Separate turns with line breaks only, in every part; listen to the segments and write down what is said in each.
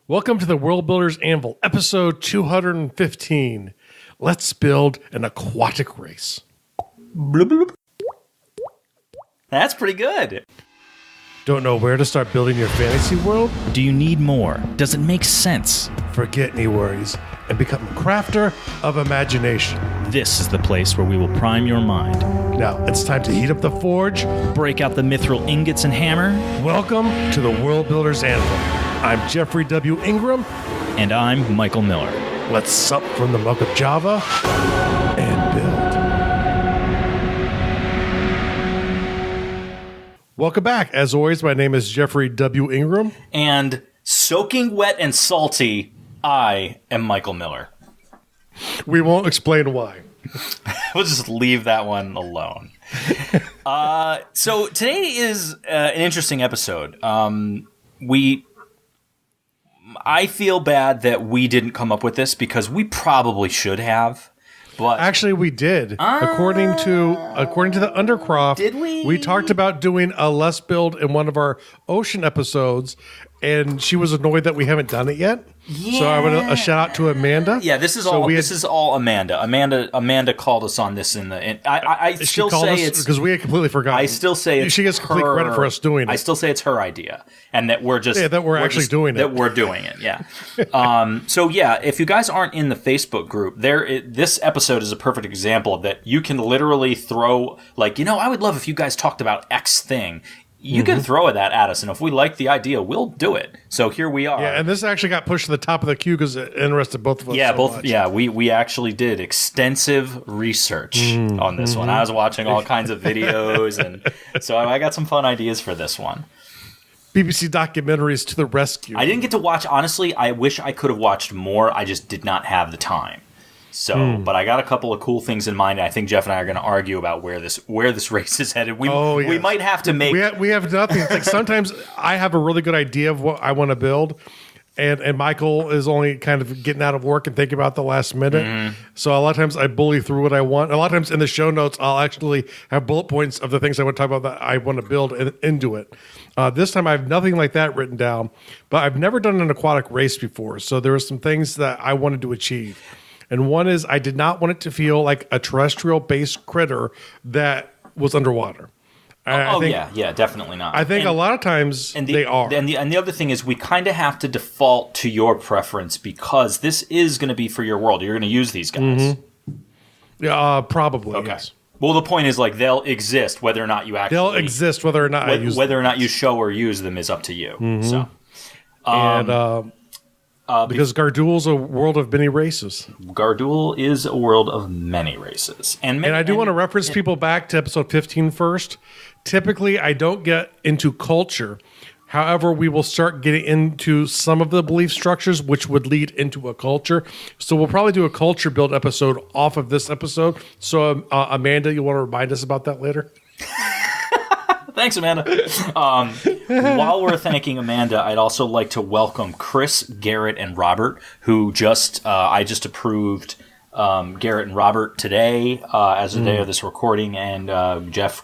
Welcome to the World Builders Anvil, episode 215. Let's build an aquatic race.
Bloop, bloop. That's pretty good.
Don't know where to start building your fantasy world?
Do you need more? Does it make sense?
Forget any worries and become a crafter of imagination.
This is the place where we will prime your mind.
Now, it's time to heat up the forge.
Break out the mithril ingots and hammer.
Welcome to the World Builders Anvil. I'm Jeffrey W. Ingram.
And I'm Michael Miller.
Let's sup from the mug of Java and build. Welcome back. As always, my name is Jeffrey W. Ingram.
And soaking wet and salty, I am Michael Miller.
We won't explain why.
We'll just leave that one alone. So today is an interesting episode. I feel bad that we didn't come up with this because we probably should have. But
actually, we did. According to the Undercroft,
did we?
We talked about doing a Let's Build in one of our ocean episodes, and she was annoyed that we haven't done it yet.
Yeah.
So I want a shout out to Amanda.
Yeah, this is all Amanda. Amanda called us on this I still say it's
because we had completely forgotten.
I still say it's
she gets complete credit for us doing it.
I still say it's her idea, and that we're just
we're actually doing it.
That we're doing it. Yeah. So yeah, if you guys aren't in the Facebook group, this episode is a perfect example of that. You can literally throw I would love if you guys talked about X thing. You can throw that at us, and if we like the idea, we'll do it. So here we are.
Yeah, and this actually got pushed to the top of the queue because it interested both of us.
Yeah,
much.
Yeah, we actually did extensive research on this one. I was watching all kinds of videos, and so I got some fun ideas for this one.
BBC documentaries to the rescue.
I didn't get to watch. Honestly, I wish I could have watched more. I just did not have the time. So, but I got a couple of cool things in mind. I think Jeff and I are going to argue about where this race is headed. We might have to make.
We have nothing. It's like sometimes I have a really good idea of what I want to build, and Michael is only kind of getting out of work and thinking about the last minute. So a lot of times I bully through what I want. A lot of times in the show notes, I'll actually have bullet points of the things I want to talk about that I want to build into it. This time I have nothing like that written down, but I've never done an aquatic race before. So there were some things that I wanted to achieve. And one is I did not want it to feel like a terrestrial-based critter that was underwater.
Yeah, definitely not.
I think a lot of times they are.
And the other thing is we kind of have to default to your preference because this is going to be for your world. You're going to use these guys.
Yeah, probably.
Okay.
Yes.
Well, the point is they'll exist whether or not you actually.
They'll exist whether or not I use them.
Whether or not you show or use them is up to you. So.
Because Gardule's a world of many races.
Gardule is a world of many races. And
I do want to reference people back to episode 15 first. Typically, I don't get into culture. However, we will start getting into some of the belief structures, which would lead into a culture. So we'll probably do a culture build episode off of this episode. So, Amanda, you want to remind us about that later?
Thanks, Amanda. While we're thanking Amanda, I'd also like to welcome Chris, Garrett, and Robert, who I just approved Garrett and Robert today as the day of this recording, and Jeff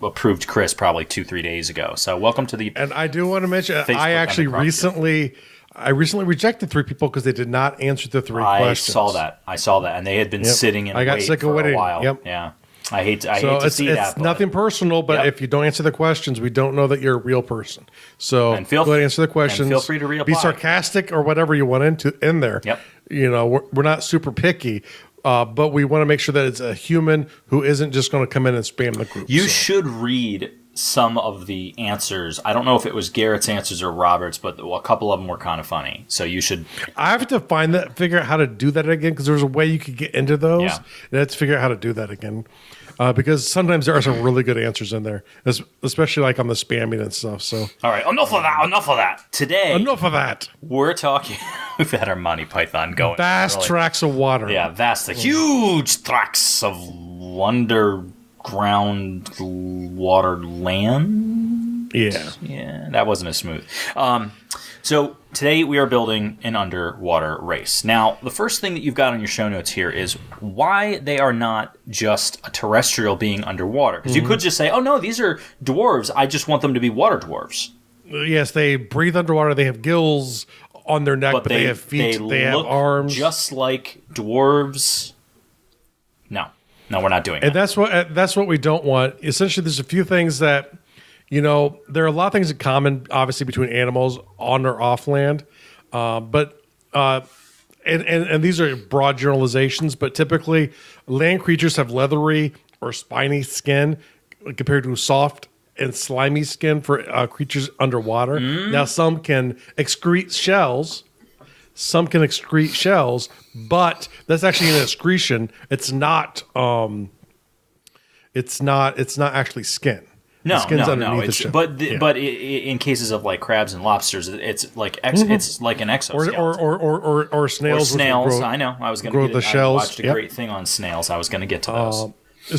approved Chris probably 2-3 days ago. So welcome to the. And
I do want to mention,
Facebook
I actually recently rejected 3 people because they did not answer the 3 questions.
I saw that, and they had been sitting in wait for a while.
Yep.
Yeah. I hate to see that.
It's nothing personal, but if you don't answer the questions, we don't know that you're a real person. So go ahead and answer the questions.
And feel free to reapply.
Be sarcastic or whatever you want in there.
Yep.
We're not super picky, but we want to make sure that it's a human who isn't just going to come in and spam the group.
You should read some of the answers. I don't know if it was Garrett's answers or Robert's, but a couple of them were kind of funny. So you should.
I have to figure out how to do that again because there's a way you could get into those. Yeah. And I have to figure out how to do that again. Because sometimes there are some really good answers in there, especially like on the spamming and stuff. So,
all right, enough of that. Today,
enough of that.
We're talking. We've had our Monty Python going.
Vast tracts of water.
Yeah, huge tracts of underground water land.
Yeah,
that wasn't as smooth. So today we are building an underwater race. Now, the first thing that you've got on your show notes here is why they are not just a terrestrial being underwater. Because you could just say, oh no, these are dwarves. I just want them to be water dwarves.
Yes, they breathe underwater. They have gills. on their neck, but they have feet, they have arms.
Just like dwarves. No, we're not doing
and
that.
That's what we don't want. Essentially, there's a few things that, there are a lot of things in common, obviously, between animals on or off land. And these are broad generalizations, but typically land creatures have leathery or spiny skin compared to soft and slimy skin for creatures underwater. Now, some can excrete shells. But that's actually an excretion. It's not. It's not actually skin.
No.
It's,
but in cases of like crabs and lobsters, it's like it's like an exoskeleton.
Or snails.
Or snails. I know. I was going to
grow the shells.
I watched a great thing on snails. I was going to get to those.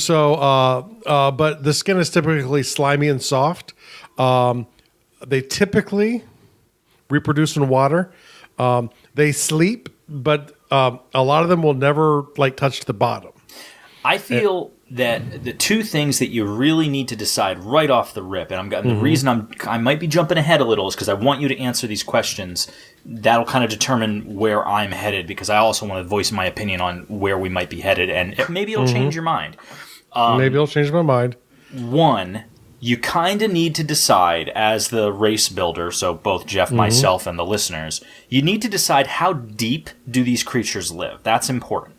But the skin is typically slimy and soft. They typically reproduce in water. They sleep, but a lot of them will never touch the bottom.
I feel that the two things that you really need to decide right off the rip, and the reason I might be jumping ahead a little is because I want you to answer these questions. That'll kind of determine where I'm headed, because I also want to voice my opinion on where we might be headed, and maybe it'll change your mind.
Maybe it'll change my mind.
One, you kind of need to decide as the race builder, so both Jeff, myself, and the listeners, you need to decide how deep do these creatures live. That's important.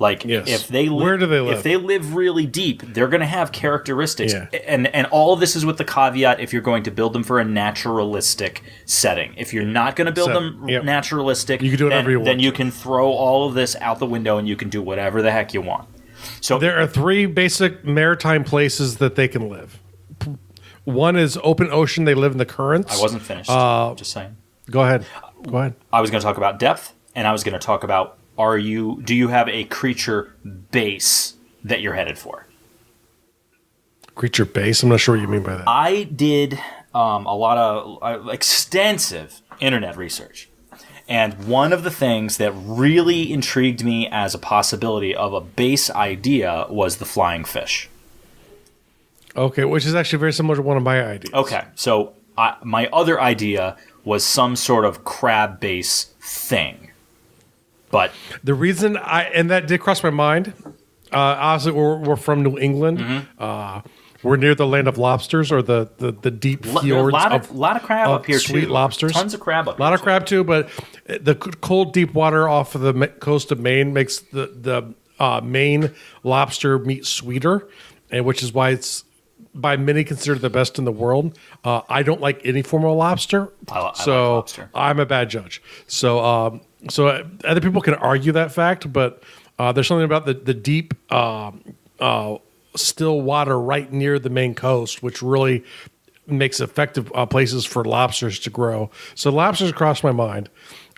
If they
where do they live?
If they live really deep, they're going to have characteristics. Yeah. And all of this is with the caveat if you're going to build them for a naturalistic setting. If you're not going to build them naturalistic,
you can do whatever you want.
Then you can throw all of this out the window and you can do whatever the heck you want. So
there are three basic maritime places that they can live. One is open ocean. They live in the currents.
I wasn't finished. Just saying.
Go ahead.
I was going to talk about depth, and I was going to talk about do you have a creature base that you're headed for?
Creature base? I'm not sure what you mean by that.
I did a lot of extensive internet research. And one of the things that really intrigued me as a possibility of a base idea was the flying fish.
Okay, which is actually very similar to one of my ideas.
Okay, so my other idea was some sort of crab base thing. But
the reason and that did cross my mind, obviously we're from New England. We're near the land of lobsters, or the deep fjords.
A lot of crab up here too.
Sweet lobsters.
Tons of crab up here.
A lot of crab too, but the cold, deep water off of the coast of Maine makes the Maine lobster meat sweeter, and which is why it's by many considered the best in the world. I don't like any form of lobster,
I like lobster.
I'm a bad judge. So other people can argue that fact, but there's something about the deep still water right near the Maine coast, which really makes effective places for lobsters to grow. So lobsters crossed my mind,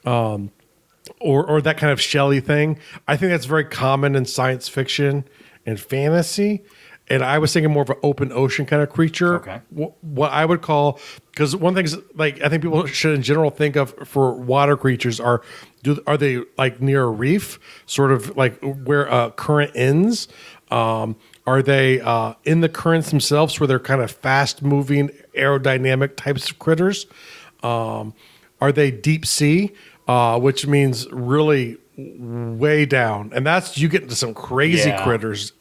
or that kind of shelly thing. I think that's very common in science fiction and fantasy. And I was thinking more of an open ocean kind of creature.
Okay.
What I would call, because one thing is, I think people should in general think of for water creatures are they near a reef, sort of like where a current ends? Are they in the currents themselves, where they're kind of fast moving, aerodynamic types of critters? Are they deep sea, which means really way down, and that's you get into some crazy critters.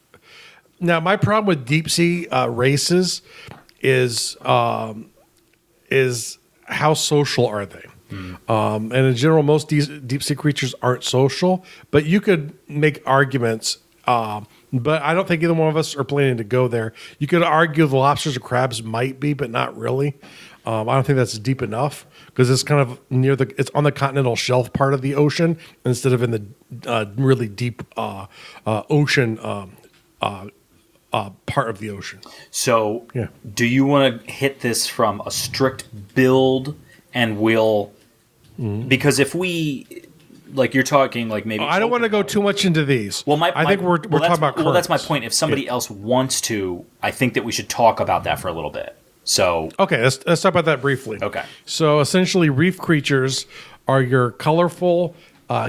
Now, my problem with deep sea races is how social are they? And in general, most deep sea creatures aren't social, but you could make arguments. But I don't think either one of us are planning to go there. You could argue the lobsters or crabs might be, but not really. I don't think that's deep enough, because it's kind of it's on the continental shelf part of the ocean instead of in the really deep ocean part of the ocean.
So, do you want to hit this from a strict build and because if we, you're talking maybe...
I don't want to go too much into these.
Well,
I think we're talking about currents.
Well, that's my point. If somebody else wants to, I think that we should talk about that for a little bit. So...
Okay, let's talk about that briefly.
Okay.
So, essentially, reef creatures are your colorful,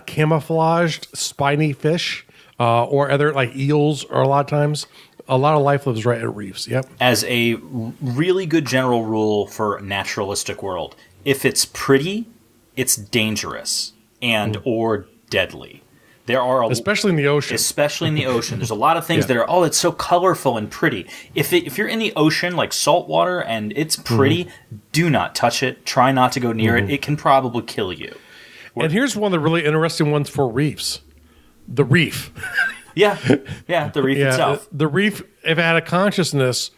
camouflaged, spiny fish, or other, eels, or a lot of times... A lot of life lives right at reefs. Yep.
As a really good general rule for naturalistic world, if it's pretty, it's dangerous and or deadly. There are
especially in the ocean.
Especially in the ocean. There's a lot of things that are, it's so colorful and pretty. If you're in the ocean, like salt water, and it's pretty, do not touch it. Try not to go near it. It can probably kill you.
And here's one of the really interesting ones for reefs. The reef.
Yeah, the reef itself.
The reef, if it had a consciousness,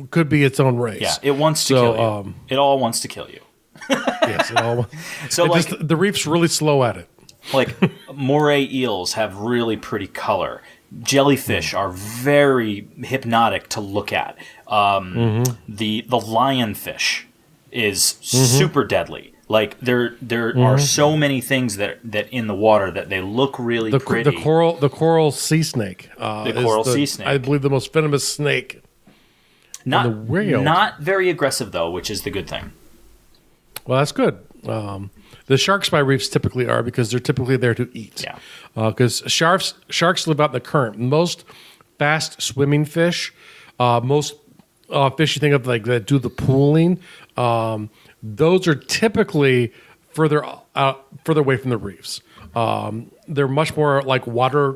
could be its own race.
Yeah, it wants to kill you. It all wants to kill you.
Yes, it all.
So like
the reef's really slow at it.
Like moray eels have really pretty color. Jellyfish are very hypnotic to look at. The lionfish is super deadly. Like there are so many things that in the water that they look really pretty.
The coral sea snake.
Sea snake.
I believe the most venomous snake.
Not very aggressive though, which is the good thing.
Well, that's good. The sharks by reefs typically are because they're typically there to eat.
Yeah.
Because sharks live out in the current. Most fast swimming fish, most fish you think of like that do the pooling, those are typically further away from the reefs. They're much more like water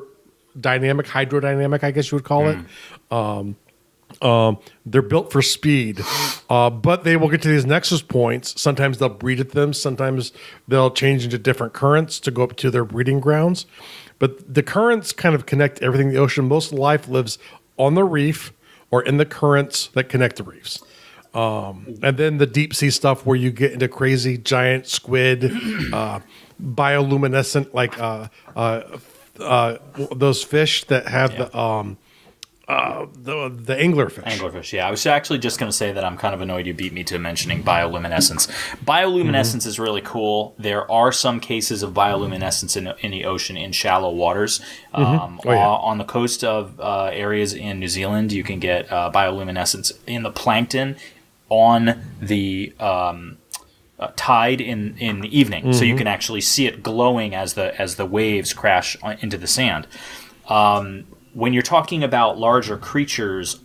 dynamic, hydrodynamic, I guess you would call it. They're built for speed, but they will get to these nexus points. Sometimes they'll breed at them. Sometimes they'll change into different currents to go up to their breeding grounds. But the currents kind of connect everything in the ocean. Most life lives on the reef or in the currents that connect the reefs. And then the deep sea stuff where you get into crazy giant squid, bioluminescent, like those fish that have the anglerfish.
Anglerfish, yeah. I was actually just going to say that I'm kind of annoyed you beat me to mentioning bioluminescence. Bioluminescence is really cool. There are some cases of bioluminescence in the ocean in shallow waters. On the coast of areas in New Zealand, you can get bioluminescence in the plankton on the tide in the evening. So you can actually see it glowing as the waves crash into the sand. When you're talking about larger creatures,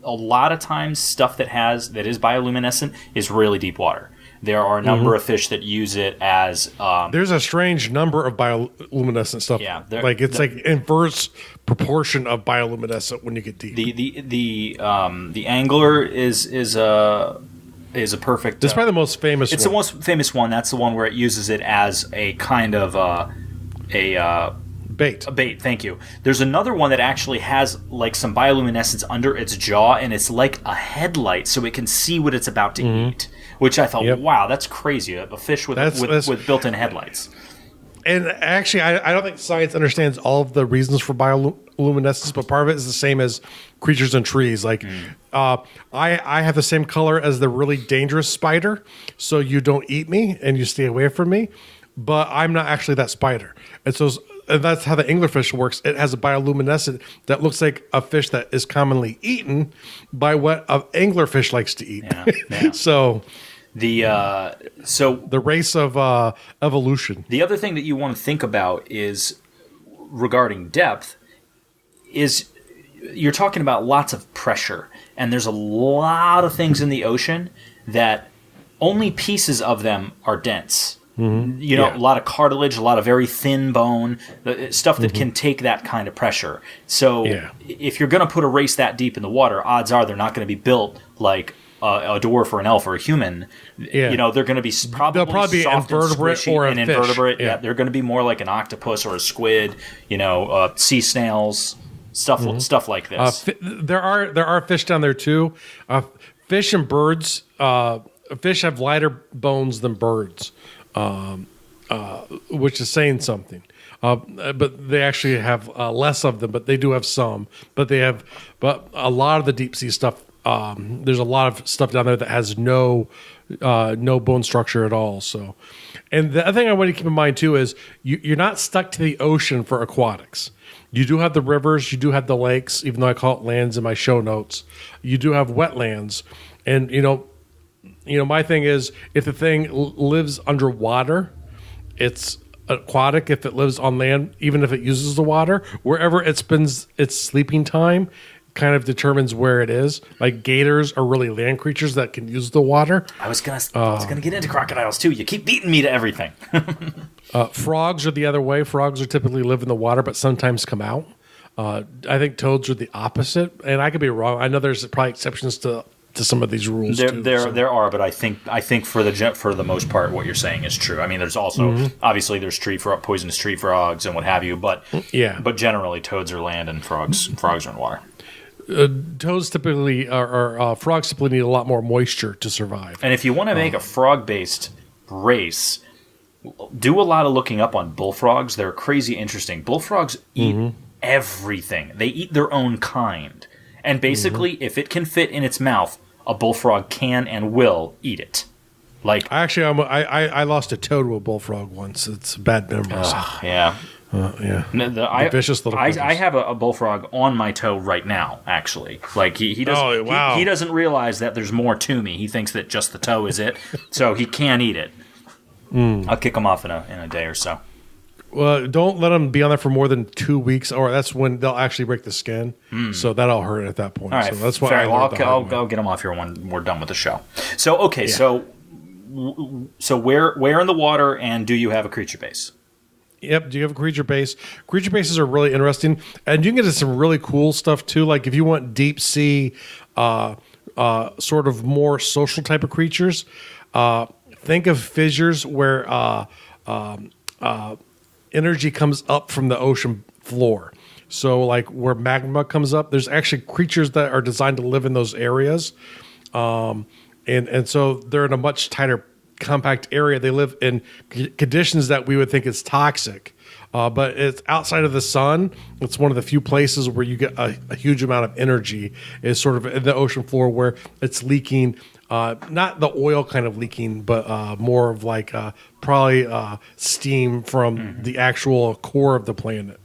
a lot of times stuff that is bioluminescent is really deep water. There are a number of fish that use it as...
There's a strange number of bioluminescent stuff. Yeah. Like inverse proportion of bioluminescent when you get deep.
The angler is a perfect...
It's probably the most famous one.
It's the most famous one. That's the one where it uses it as a kind of
bait.
A bait, thank you. There's another one that actually has like some bioluminescence under its jaw, and it's like a headlight, so it can see what it's about to eat. Which I thought, wow, that's crazy. A fish with built-in headlights.
And actually, I don't think science understands all of the reasons for bioluminescence, but part of it is the same as creatures in trees. Like, I have the same color as the really dangerous spider, so you don't eat me and you stay away from me. But I'm not actually that spider, and so. And that's how the anglerfish works. It has a bioluminescent that looks like a fish that is commonly eaten by what an anglerfish likes to eat. Yeah. So the race of evolution.
The other thing that you want to think about is regarding depth is you're talking about lots of pressure, and there's a lot of things in the ocean that only pieces of them are dense. You know, a lot of cartilage, a lot of very thin bone, stuff that can take that kind of pressure. So if you're going to put a race that deep in the water, odds are they're not going to be built like a dwarf or an elf or a human. You know, they're going to be probably soft
invertebrate or
and invertebrate. Yeah, they're going to be more like an octopus or a squid. You know, sea snails, stuff like this.
There are fish down there too. Fish and birds. Fish have lighter bones than birds. Which is saying something. But they actually have less of them, but they do have some. But a lot of the deep sea stuff. There's a lot of stuff down there that has no bone structure at all. So, and the other thing I want to keep in mind too is you're not stuck to the ocean for aquatics. You do have the rivers, you do have the lakes, even though I call it lands in my show notes. You do have wetlands, and you know, my thing is if the thing lives underwater, it's aquatic. If it lives on land, even if it uses the water, wherever it spends its sleeping time, kind of determines where it is. Like gators are really land creatures that can use the water.
I was gonna get into crocodiles too. You keep beating me to everything.
Frogs are the other way. Frogs are typically live in the water, but sometimes come out. I think toads are the opposite, and I could be wrong. I know there's probably exceptions to some of these rules.
There are, but I think for the most part, what you're saying is true. I mean, there's also obviously there's poisonous tree frogs and what have you, but generally toads are land and frogs are in water.
Toads typically frogs typically need a lot more moisture to survive.
And if you want to make a frog-based race, do a lot of looking up on bullfrogs. They're crazy interesting. Bullfrogs eat everything. They eat their own kind. And basically, if it can fit in its mouth, a bullfrog can and will eat it. Like
I lost a toe to a bullfrog once. It's a bad memory.
Yeah.
Vicious little creatures.
I have a bullfrog on my toe right now, actually. Like he doesn't
Oh, wow.
he doesn't realize that there's more to me. He thinks that just the toe is it. So he can't eat it. I'll kick him off in a day or so.
Well, don't let them be on there for more than 2 weeks, or that's when they'll actually break the skin. So that'll hurt at that point.
All right,
so that's why
fair. I'll get them off here when we're done with the show. So okay, so where in the water, and do you have a creature base?
Yep. Do you have a creature base? Creature bases are really interesting, and you can get into some really cool stuff too. Like if you want deep sea, sort of more social type of creatures, think of fissures where energy comes up from the ocean floor. So like where magma comes up, there's actually creatures that are designed to live in those areas. And so they're in a much tighter, compact area. They live in conditions that we would think is toxic. But it's outside of the sun. It's one of the few places where you get a huge amount of energy is sort of in the ocean floor where it's leaking. Not the oil kind of leaking, but more of like probably steam from the actual core of the planet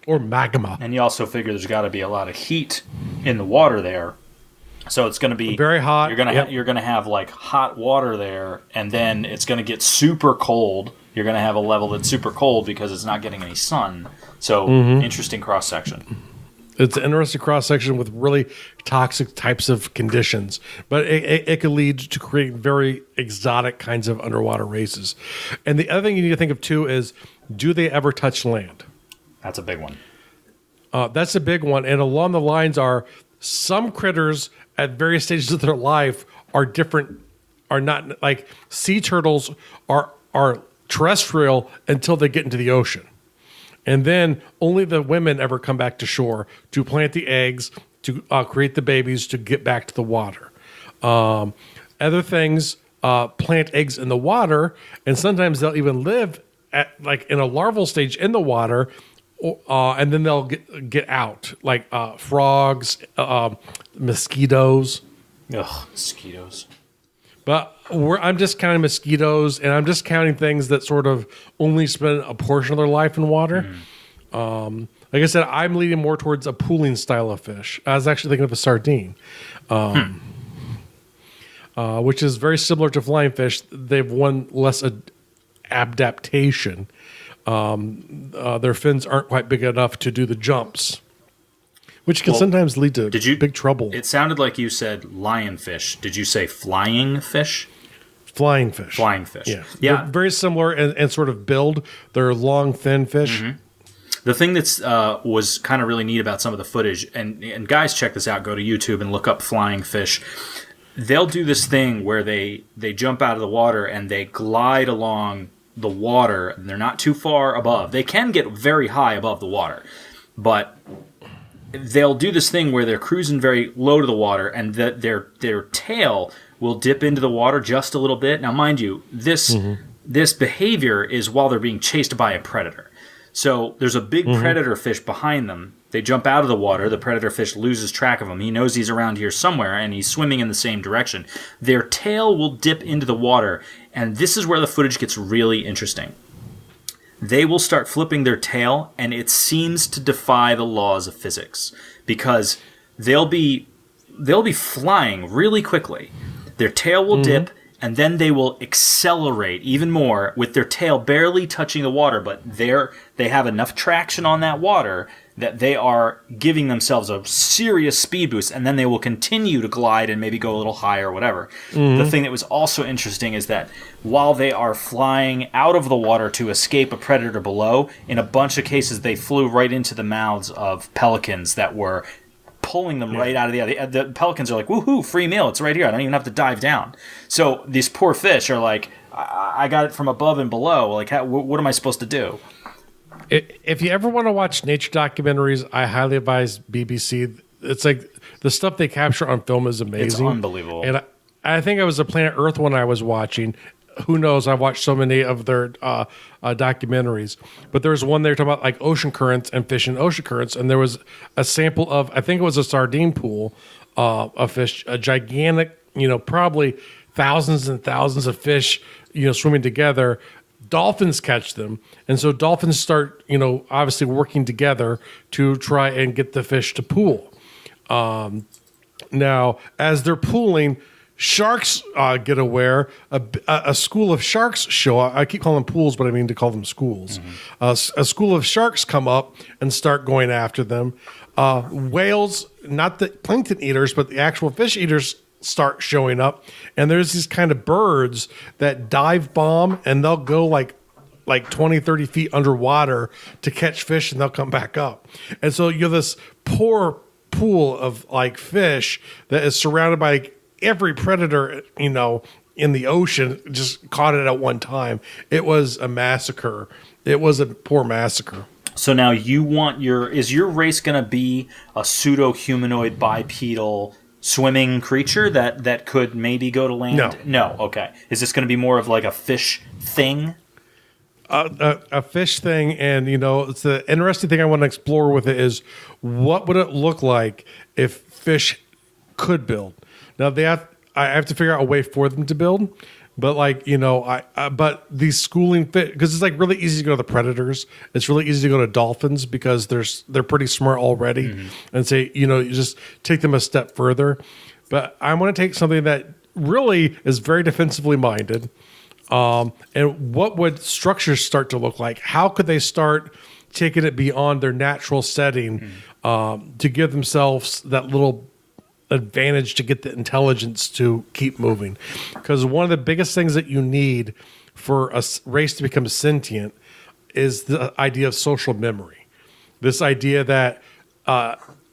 or magma.
And you also figure there's got to be a lot of heat in the water there, so it's going to be
very hot.
You're gonna have like hot water there, and then it's going to get super cold. You're going to have a level that's super cold because it's not getting any sun. So interesting cross section.
It's an interesting cross-section with really toxic types of conditions. But it could lead to creating very exotic kinds of underwater races. And the other thing you need to think of, too, is do they ever touch land?
That's a big one.
That's a big one. And along the lines are some critters at various stages of their life are different, are not like sea turtles are terrestrial until they get into the ocean. And then only the women ever come back to shore to plant the eggs, to create the babies, to get back to the water. Other things plant eggs in the water, and sometimes they'll even live at like in a larval stage in the water, and then they'll get out, like frogs, mosquitoes.
Ugh, mosquitoes.
But I'm just counting mosquitoes, and I'm just counting things that sort of only spend a portion of their life in water. Like I said, I'm leaning more towards a pooling style of fish. I was actually thinking of a sardine, which is very similar to flying fish. They've one less adaptation. Their fins aren't quite big enough to do the jumps, which can sometimes lead to big trouble.
It sounded like you said lionfish. Did you say flying fish?
Flying fish.
Flying fish.
Yeah.
Yeah.
They're very similar and sort of build. They're long, thin fish.
The thing that's was kind of really neat about some of the footage, and guys, check this out. Go to YouTube and look up flying fish. They'll do this thing where they jump out of the water and they glide along the water, and they're not too far above. They can get very high above the water, but they'll do this thing where they're cruising very low to the water, and their tail will dip into the water just a little bit. Now, mind you, this behavior is while they're being chased by a predator. So there's a big predator fish behind them. They jump out of the water. The predator fish loses track of them. He knows he's around here somewhere, and he's swimming in the same direction. Their tail will dip into the water, and this is where the footage gets really interesting. They will start flipping their tail, and it seems to defy the laws of physics because they'll be flying really quickly. Their tail will dip, and then they will accelerate even more with their tail barely touching the water, but they have enough traction on that water that they are giving themselves a serious speed boost, and then they will continue to glide and maybe go a little higher or whatever. The thing that was also interesting is that while they are flying out of the water to escape a predator below, in a bunch of cases they flew right into the mouths of pelicans that were pulling them right out of the air. The pelicans are like, woohoo, free meal, it's right here, I don't even have to dive down. So these poor fish are like, I got it from above and below. Like, what am I supposed to do?
If you ever want to watch nature documentaries, I highly advise BBC. It's like the stuff they capture on film is amazing.
It's unbelievable.
And I think it was a Planet Earth one I was watching. Who knows? I've watched so many of their documentaries. But there was one they were talking about like ocean currents and fish in ocean currents. And there was a sample of, I think it was a sardine pool of fish, a gigantic, probably thousands and thousands of fish, swimming together. Dolphins catch them, and so dolphins start, obviously working together to try and get the fish to pool. Now, as they're pooling, sharks get aware. A school of sharks show up. I keep calling them pools, but I mean to call them schools. A school of sharks come up and start going after them. Whales, not the plankton eaters, but the actual fish eaters, start showing up, and there's these kind of birds that dive bomb, and they'll go like 20, 30 feet underwater to catch fish, and they'll come back up. And so you have this poor pool of like fish that is surrounded by every predator, in the ocean, just caught it at one time. It was a massacre. It was a poor massacre.
So now is your race going to be a pseudo-humanoid bipedal swimming creature that could maybe go to land? No. Okay. Is this going to be more of like a fish thing?
A fish thing, and it's the interesting thing I want to explore with it is what would it look like if fish could build? Now I have to figure out a way for them to build. But but these schooling fish, because it's like really easy to go to the predators. It's really easy to go to dolphins because they're pretty smart already, and say you just take them a step further. But I want to take something that really is very defensively minded, and what would structures start to look like? How could they start taking it beyond their natural setting to give themselves that little advantage to get the intelligence to keep moving? Because one of the biggest things that you need for a race to become sentient is the idea of social memory. This idea that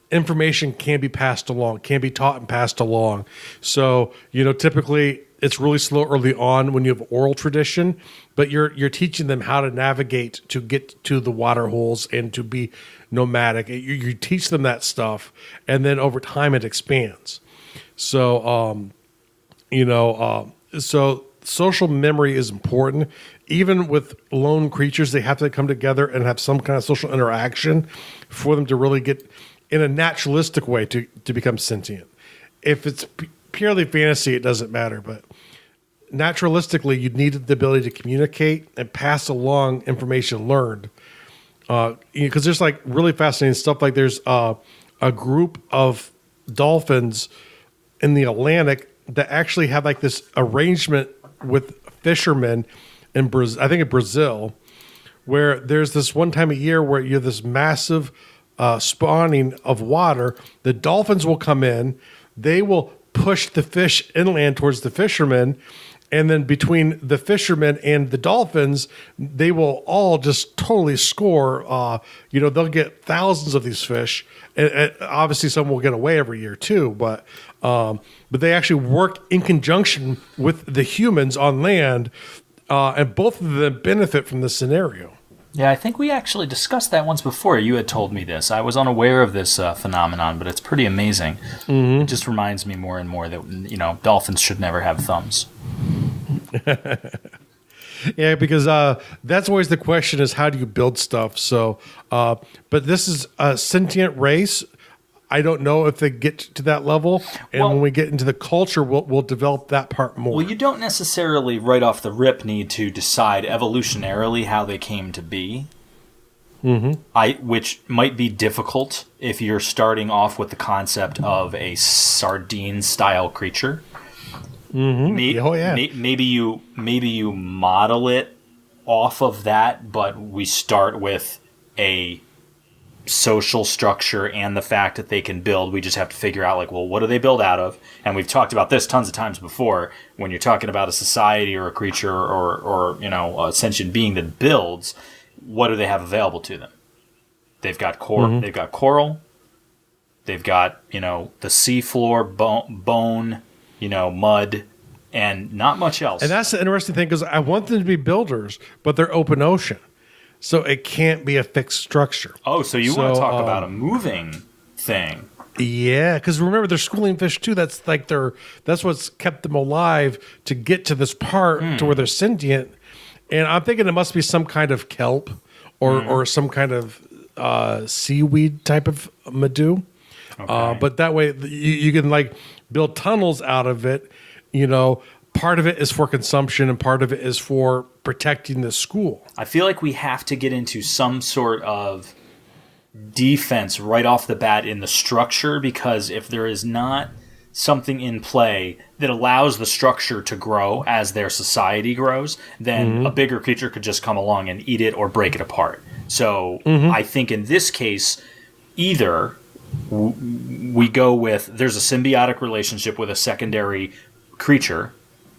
information can be passed along, can be taught and passed along. So, typically it's really slow early on when you have oral tradition, but you're teaching them how to navigate to get to the water holes and to be nomadic. You teach them that stuff, and then over time it expands. So, so social memory is important. Even with lone creatures, they have to come together and have some kind of social interaction for them to really get in a naturalistic way to become sentient. If it's purely fantasy, it doesn't matter, but naturalistically, you need the ability to communicate and pass along information learned. Because there's like really fascinating stuff. Like there's a group of dolphins in the Atlantic that actually have like this arrangement with fishermen in Brazil, I think in Brazil, where there's this one time a year where you have this massive spawning of water. The dolphins will come in, they will push the fish inland towards the fishermen, and then between the fishermen and the dolphins, they will all just totally score. They'll get thousands of these fish, and obviously some will get away every year too. But they actually work in conjunction with the humans on land, and both of them benefit from this scenario.
Yeah, I think we actually discussed that once before. You had told me this. I was unaware of this phenomenon, but it's pretty amazing. Mm-hmm. It just reminds me more and more that, dolphins should never have thumbs.
Yeah, because that's always the question is how do you build stuff? So, but this is a sentient race. I don't know if they get to that level, and when we get into the culture, we'll develop that part more.
Well, you don't necessarily right off the rip need to decide evolutionarily how they came to be, which might be difficult if you're starting off with the concept of a sardine-style creature.
Mm-hmm.
Maybe you model it off of that, but we start with a social structure and the fact that they can build. We just have to figure out, like, well, what do they build out of? And we've talked about this tons of times before. When you're talking about a society or a creature or a sentient being that builds, what do they have available to them? They've got They've got coral. They've got, the seafloor, bone, mud, and not much else.
And that's the interesting thing, because I want them to be builders, but they're open ocean. So it can't be a fixed structure.
Oh, so you want to talk about a moving thing.
Yeah, because remember, they're schooling fish too. That's like that's what's kept them alive to get to this part to where they're sentient. And I'm thinking it must be some kind of kelp or some kind of seaweed type of madu. Okay. But that way you can like build tunnels out of it. Part of it is for consumption and part of it is for protecting the school.
I feel like we have to get into some sort of defense right off the bat in the structure, because if there is not something in play that allows the structure to grow as their society grows, then a bigger creature could just come along and eat it or break it apart. So I think in this case, either we go with there's a symbiotic relationship with a secondary creature,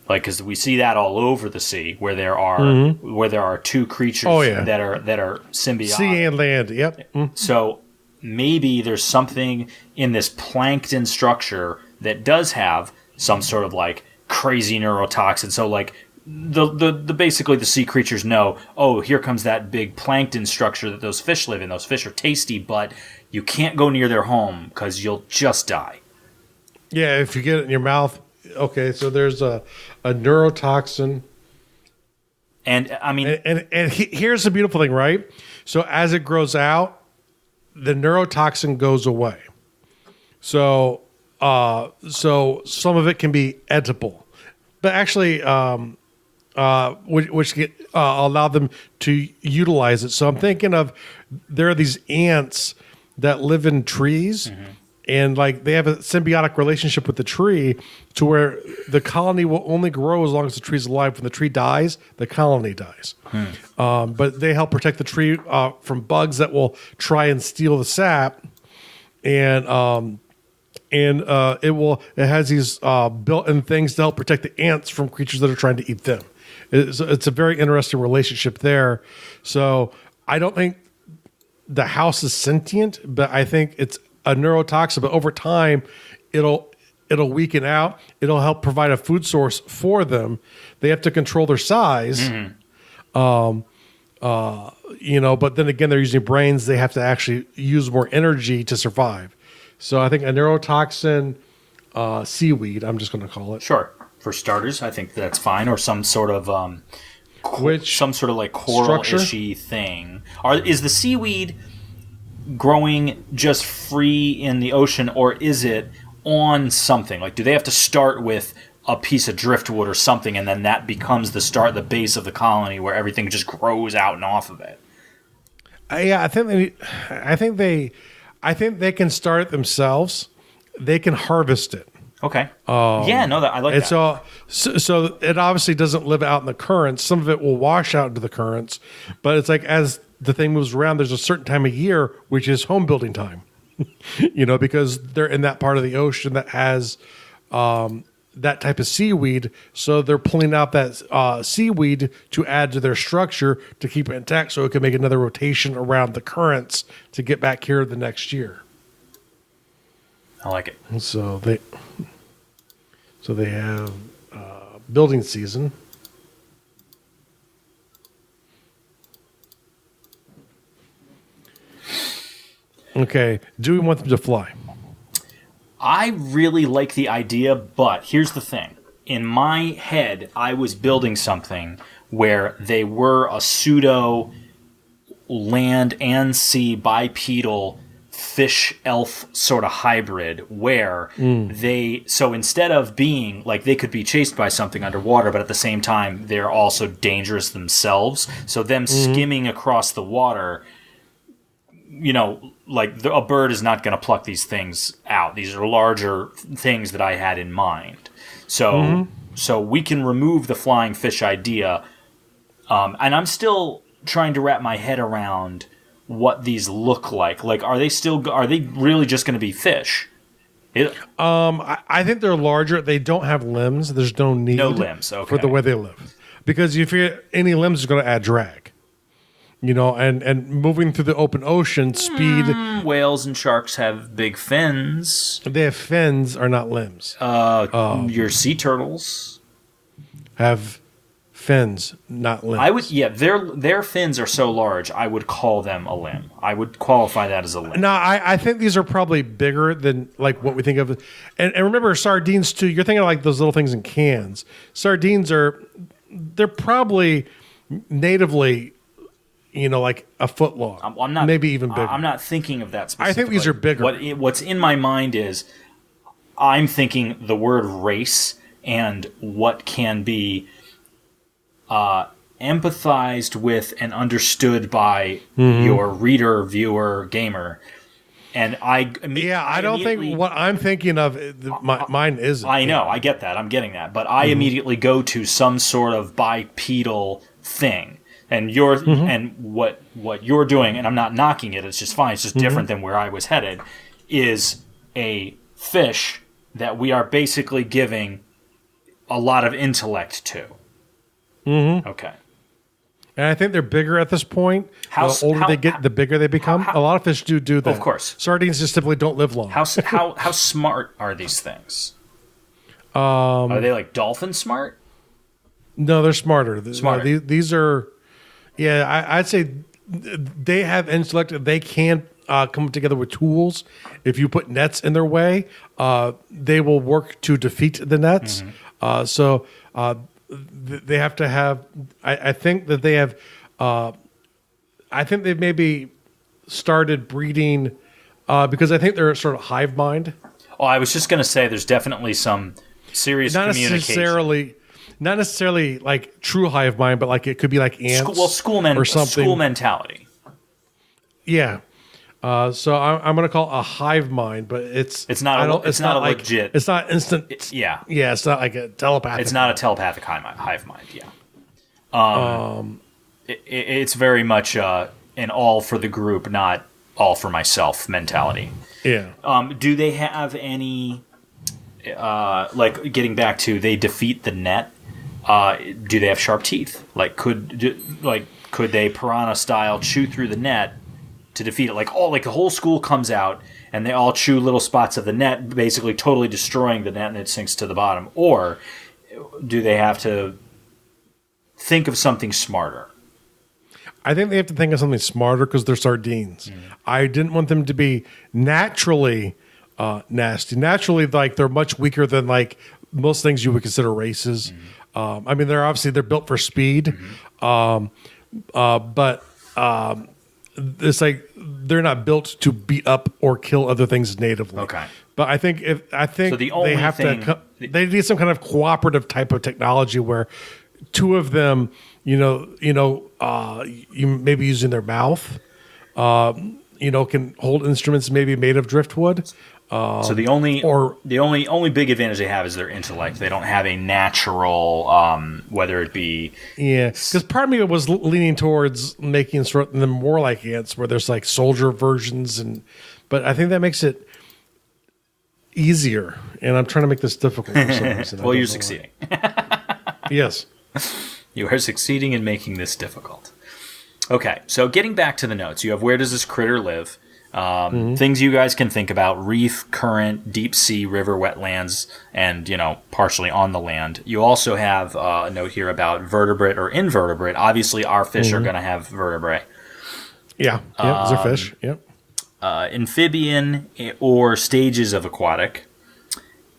like, because we see that all over the sea where there are two creatures that are symbiotic.
Sea and land, yep.
So maybe there's something in this plankton structure that does have some sort of like crazy neurotoxin. So like the basically the sea creatures know, oh, here comes that big plankton structure that those fish live in. Those fish are tasty, but you can't go near their home because you'll just die.
Yeah, if you get it in your mouth. Okay, so there's a neurotoxin.
And I mean,
and here's the beautiful thing, right? So as it grows out, the neurotoxin goes away. So some of it can be edible, but actually, which can allow them to utilize it. So I'm thinking of, there are these ants that live in trees. And like they have a symbiotic relationship with the tree to where the colony will only grow as long as the tree's alive. When the tree dies, the colony dies. But they help protect the tree from bugs that will try and steal the sap. And it has these built-in things to help protect the ants from creatures that are trying to eat them. It's a very interesting relationship there. So I don't think the house is sentient, but I think it's a neurotoxin, but over time it'll weaken out. It'll help provide a food source for them. They have to control their size. But then again, they're using brains. They have to actually use more energy to survive. So I think a neurotoxin seaweed, I'm just going to call it.
Sure. For starters, I think that's fine, or some sort of some sort of like coral-ishy thing. Is the seaweed growing just free in the ocean, or is it on something? Like, do they have to start with a piece of driftwood or something, and then that becomes the base of the colony where everything just grows out and off of it?
Yeah, I think they can start it themselves. They can harvest it.
Okay. I like that.
So it obviously doesn't live out in the currents. Some of it will wash out into the currents, but it's like as the thing moves around, there's a certain time of year which is home building time. Because they're in that part of the ocean that has that type of seaweed. So they're pulling out that seaweed to add to their structure to keep it intact, so it can make another rotation around the currents to get back here the next year.
I like it.
So they have building season. Okay. Do we want them to fly?
I really like the idea, but here's the thing. In my head, I was building something where they were a pseudo land and sea bipedal fish elf sort of hybrid, where so instead of being like, they could be chased by something underwater, but at the same time they're also dangerous themselves. So them skimming across the water, like a bird is not going to pluck these things out. These are larger things that I had in mind. So we can remove the flying fish idea. And I'm still trying to wrap my head around what these look like. Like, are they really just going to be fish?
I think they're larger. They don't have limbs. There's no need for the way they live. Because if you get any limbs is going to add drag. And moving through the open ocean, speed.
Whales and sharks have big fins.
They have fins, are not limbs.
Your sea turtles
have fins, not limbs.
Their fins are so large, I would call them a limb. I would qualify that as a limb.
No, I think these are probably bigger than like what we think of. And remember, sardines too. You're thinking of like those little things in cans. Sardines they're probably natively, like a foot long.
I'm not,
maybe even bigger.
I'm not thinking of that specifically.
I think these are bigger.
What's in my mind is I'm thinking the word race and what can be empathized with and understood by your reader, viewer, gamer. And I
don't think what I'm thinking of, mine isn't.
I know, I get that. I'm getting that. But I immediately go to some sort of bipedal thing. And and what you're doing, and I'm not knocking it, it's just fine, it's just different than where I was headed, is a fish that we are basically giving a lot of intellect to. Okay.
And I think they're bigger at this point. The older they get, the bigger they become. A lot of fish do that.
Of course.
Sardines just typically don't live long.
How smart are these things? Are they like dolphin smart?
No, they're smarter.
Smarter.
No, these are... Yeah, I'd say they have intellect. They can come together with tools. If you put nets in their way, they will work to defeat the nets. So they have to have. I think that they have. I think they've maybe started breeding because I think they're sort of hive mind.
Oh, I was just going to say, there's definitely some serious communication.
Not necessarily like true hive mind, but like it could be like ants or something.
School mentality.
Yeah. So I'm going to call it a hive mind, but it's not
legit.
It's not instant. It's not like a telepathic.
It's not a telepathic hive mind. Yeah. It's very much an all for the group, not all for myself mentality.
Yeah.
Do they have any like getting back to they defeat the net? Do they have sharp teeth? Like could they piranha style chew through the net to defeat it? Like the whole school comes out and they all chew little spots of the net, basically totally destroying the net, and it sinks to the bottom. Or do they have to think of something smarter?
I think they have to think of something smarter because they're sardines. I didn't want them to be naturally nasty. Naturally, like they're much weaker than like most things you would consider races. I mean, they're built for speed, but it's like they're not built to beat up or kill other things natively.
Okay,
but I think they need some kind of cooperative type of technology where two of them, you maybe using their mouth, can hold instruments maybe made of driftwood.
So the only big advantage they have is their intellect. They don't have a natural, whether it be
because part of me was leaning towards making them more like ants, where there's like soldier versions, but I think that makes it easier, and I'm trying to make this difficult for some reason.
Well, you're succeeding.
Yes,
you are succeeding in making this difficult. Okay, so getting back to the notes, you have where does this critter live? Things you guys can think about: reef, current, deep sea, river, wetlands, and partially on the land. You also have a note here about vertebrate or invertebrate. Obviously, our fish are going to have vertebrae.
Yeah, those are fish. Yep.
Amphibian or stages of aquatic,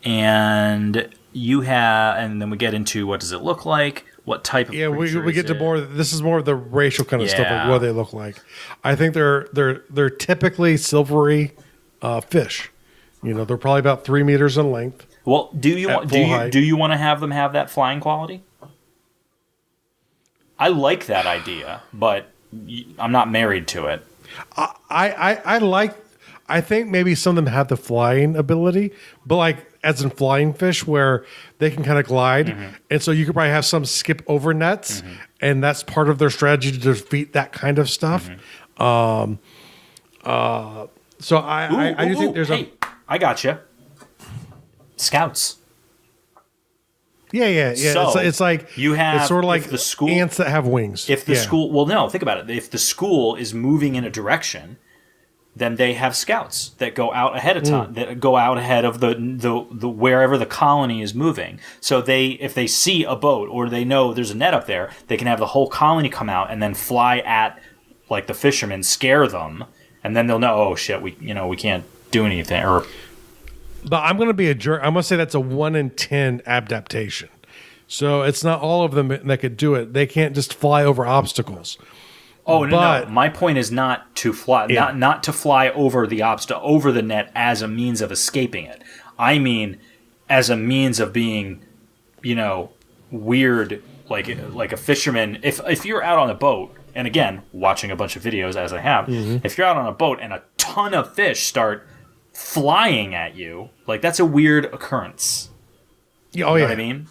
and then we get into what does it look like. What type of creature
we get to more. This is more of the racial kind of stuff, like what they look like. I think they're typically silvery fish. They're probably about 3 meters in length.
Well, do you want to have them have that flying quality? I like that idea, but I'm not married to it.
I think maybe some of them have the flying ability, but like as in flying fish where they can kind of glide. And so you could probably have some skip over nets, and that's part of their strategy to defeat that kind of stuff. So I do think there's
I gotcha. Scouts.
Yeah.
So,
it's like
you have
it's sort of like
the school,
ants that have wings.
If the school, well, no, think about it. If the school is moving in a direction, then they have scouts that go out ahead of time, that go out ahead of the wherever the colony is moving. So if they see a boat or they know there's a net up there, they can have the whole colony come out and then fly at like the fishermen, scare them, and then they'll know, oh shit, we can't do anything. Or,
but I'm going to be a jerk. I'm going to say that's a 1 in 10 adaptation. So it's not all of them that could do it. They can't just fly over obstacles.
Oh no! My point is not to fly, not to fly over the over the net as a means of escaping it. I mean, as a means of being, weird, like a fisherman. If you're out on a boat, and again, watching a bunch of videos as I have, if you're out on a boat and a ton of fish start flying at you, like that's a weird occurrence.
You know what
I mean?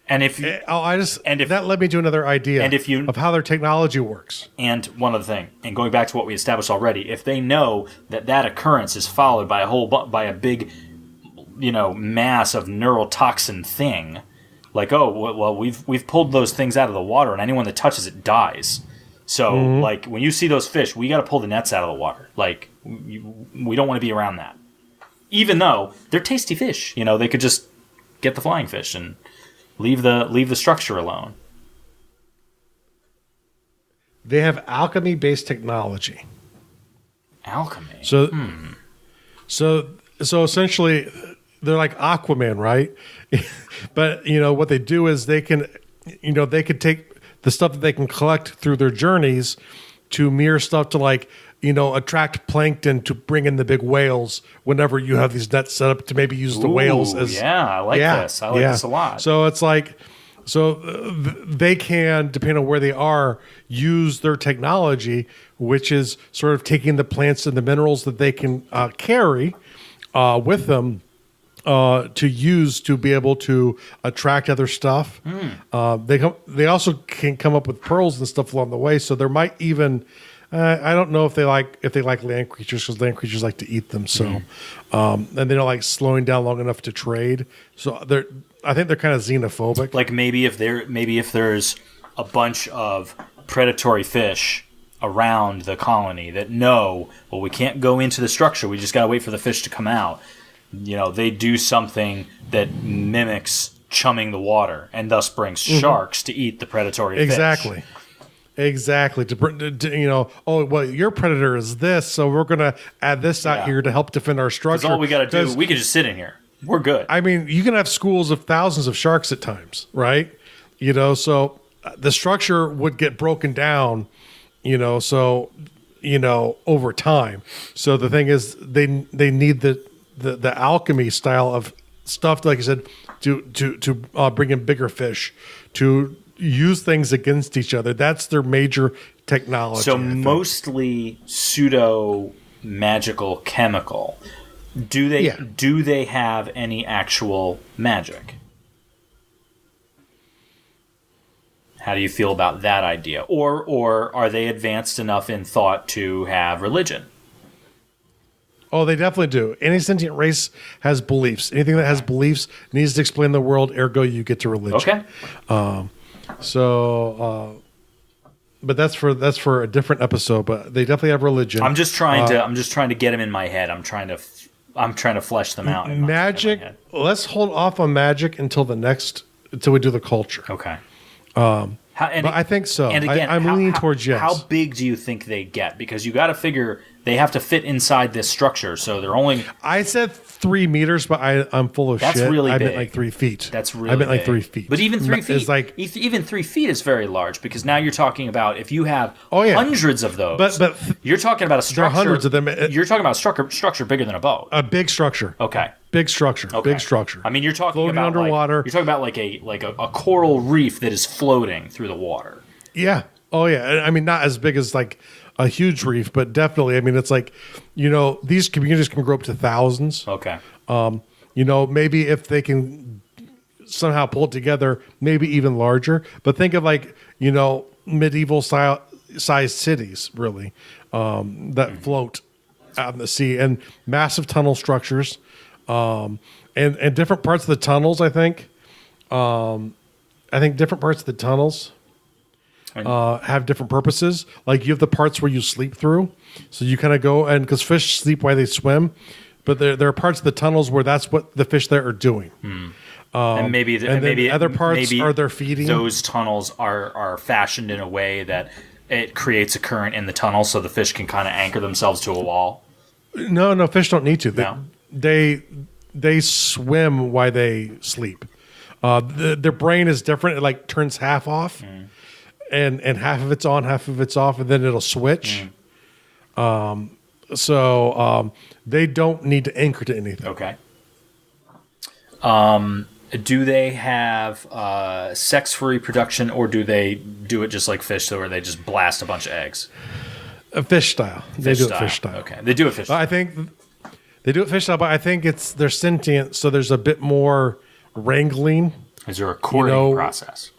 And if you,
that led me to another idea of how their technology works.
And one other thing, and going back to what we established already, if they know that occurrence is followed by a big, mass of neurotoxin thing, like, oh well, we've pulled those things out of the water, and anyone that touches it dies. So like when you see those fish, we got to pull the nets out of the water. Like we don't want to be around that, even though they're tasty fish. They could just get the flying fish and leave the structure alone.
They have alchemy-based technology.
Alchemy.
So essentially, they're like Aquaman, right? But what they do is they can take the stuff that they can collect through their journeys to mirror stuff to attract plankton to bring in the big whales whenever you have these nets set up to maybe use the whales as...
Yeah, I like this. I like this a lot.
So it's like... So they can, depending on where they are, use their technology, which is sort of taking the plants and the minerals that they can carry with them to use to be able to attract other stuff. They also can come up with pearls and stuff along the way. So there might even... I don't know if they like land creatures, because land creatures like to eat them. So, and they don't like slowing down long enough to trade. So I think they're kind of xenophobic.
Like maybe if there's a bunch of predatory fish around the colony that know, well, we can't go into the structure. We just got to wait for the fish to come out. They do something that mimics chumming the water and thus brings sharks to eat the predatory fish.
Exactly. Oh, well, your predator is this, so we're going to add this out here to help defend our structure.
Because all we got to do, we can just sit in here. We're good.
I mean, you can have schools of thousands of sharks at times, right? So the structure would get broken down, over time. So the thing is, they need the alchemy style of stuff, like I said, to bring in bigger fish, to use things against each other. That's their major technology.
So mostly pseudo magical chemical. Do they have any actual magic? How do you feel about that idea? Or are they advanced enough in thought to have religion?
Oh, they definitely do. Any sentient race has beliefs. Anything that has beliefs needs to explain the world, ergo you get to religion.
Okay.
But that's for a different episode. But they definitely have religion.
I'm just trying to get them in my head. I'm trying to flesh them out.
Magic. Let's hold off on magic until we do the culture.
Okay.
But I think so.
And again,
I'm leaning towards yes.
How big do you think they get? Because you got to figure they have to fit inside this structure. So they're only.
I said 3 meters, but I'm full of shit.
That's really big.
I meant like 3 feet.
That's really.
I meant like
big.
3 feet.
But even 3 feet
is like
even 3 feet is very large, because now you're talking about if you have hundreds of those.
But
you're talking about a structure.
There are hundreds of them.
You're talking about a structure bigger than a boat.
A big structure.
Okay.
Big structure.
Okay.
Big structure.
I mean, you're talking
floating
about
underwater.
You're talking about like a coral reef that is floating through the water.
Yeah. Oh yeah. I mean, not as big as like a huge reef, but definitely. I mean, it's like, these communities can grow up to thousands.
Okay.
Maybe if they can somehow pull it together, maybe even larger. But think of like, medieval style, sized cities, really, that float out in the sea, and massive tunnel structures, and different parts of the tunnels. I think different parts of the tunnels have different purposes. Like you have the parts where you sleep through, so you kind of go, and because fish sleep while they swim, but there are parts of the tunnels where that's what the fish there are doing.
And maybe
other parts
maybe
are they're feeding.
Those tunnels are fashioned in a way that it creates a current in the tunnel, so the fish can kind of anchor themselves to a wall.
No, fish don't need to.
No?
They swim while they sleep. Their brain is different. It like turns half off, and half of it's on, half of it's off, and then it'll switch. So they don't need to anchor to anything.
Okay. Do they have sex for reproduction, or do they do it just like fish, so where they just blast a bunch of eggs?
Fish style. They do it fish style.
Okay, they do it fish style.
I think they do it fish style, but I think they're sentient, so there's a bit more wrangling.
Is there a courting process?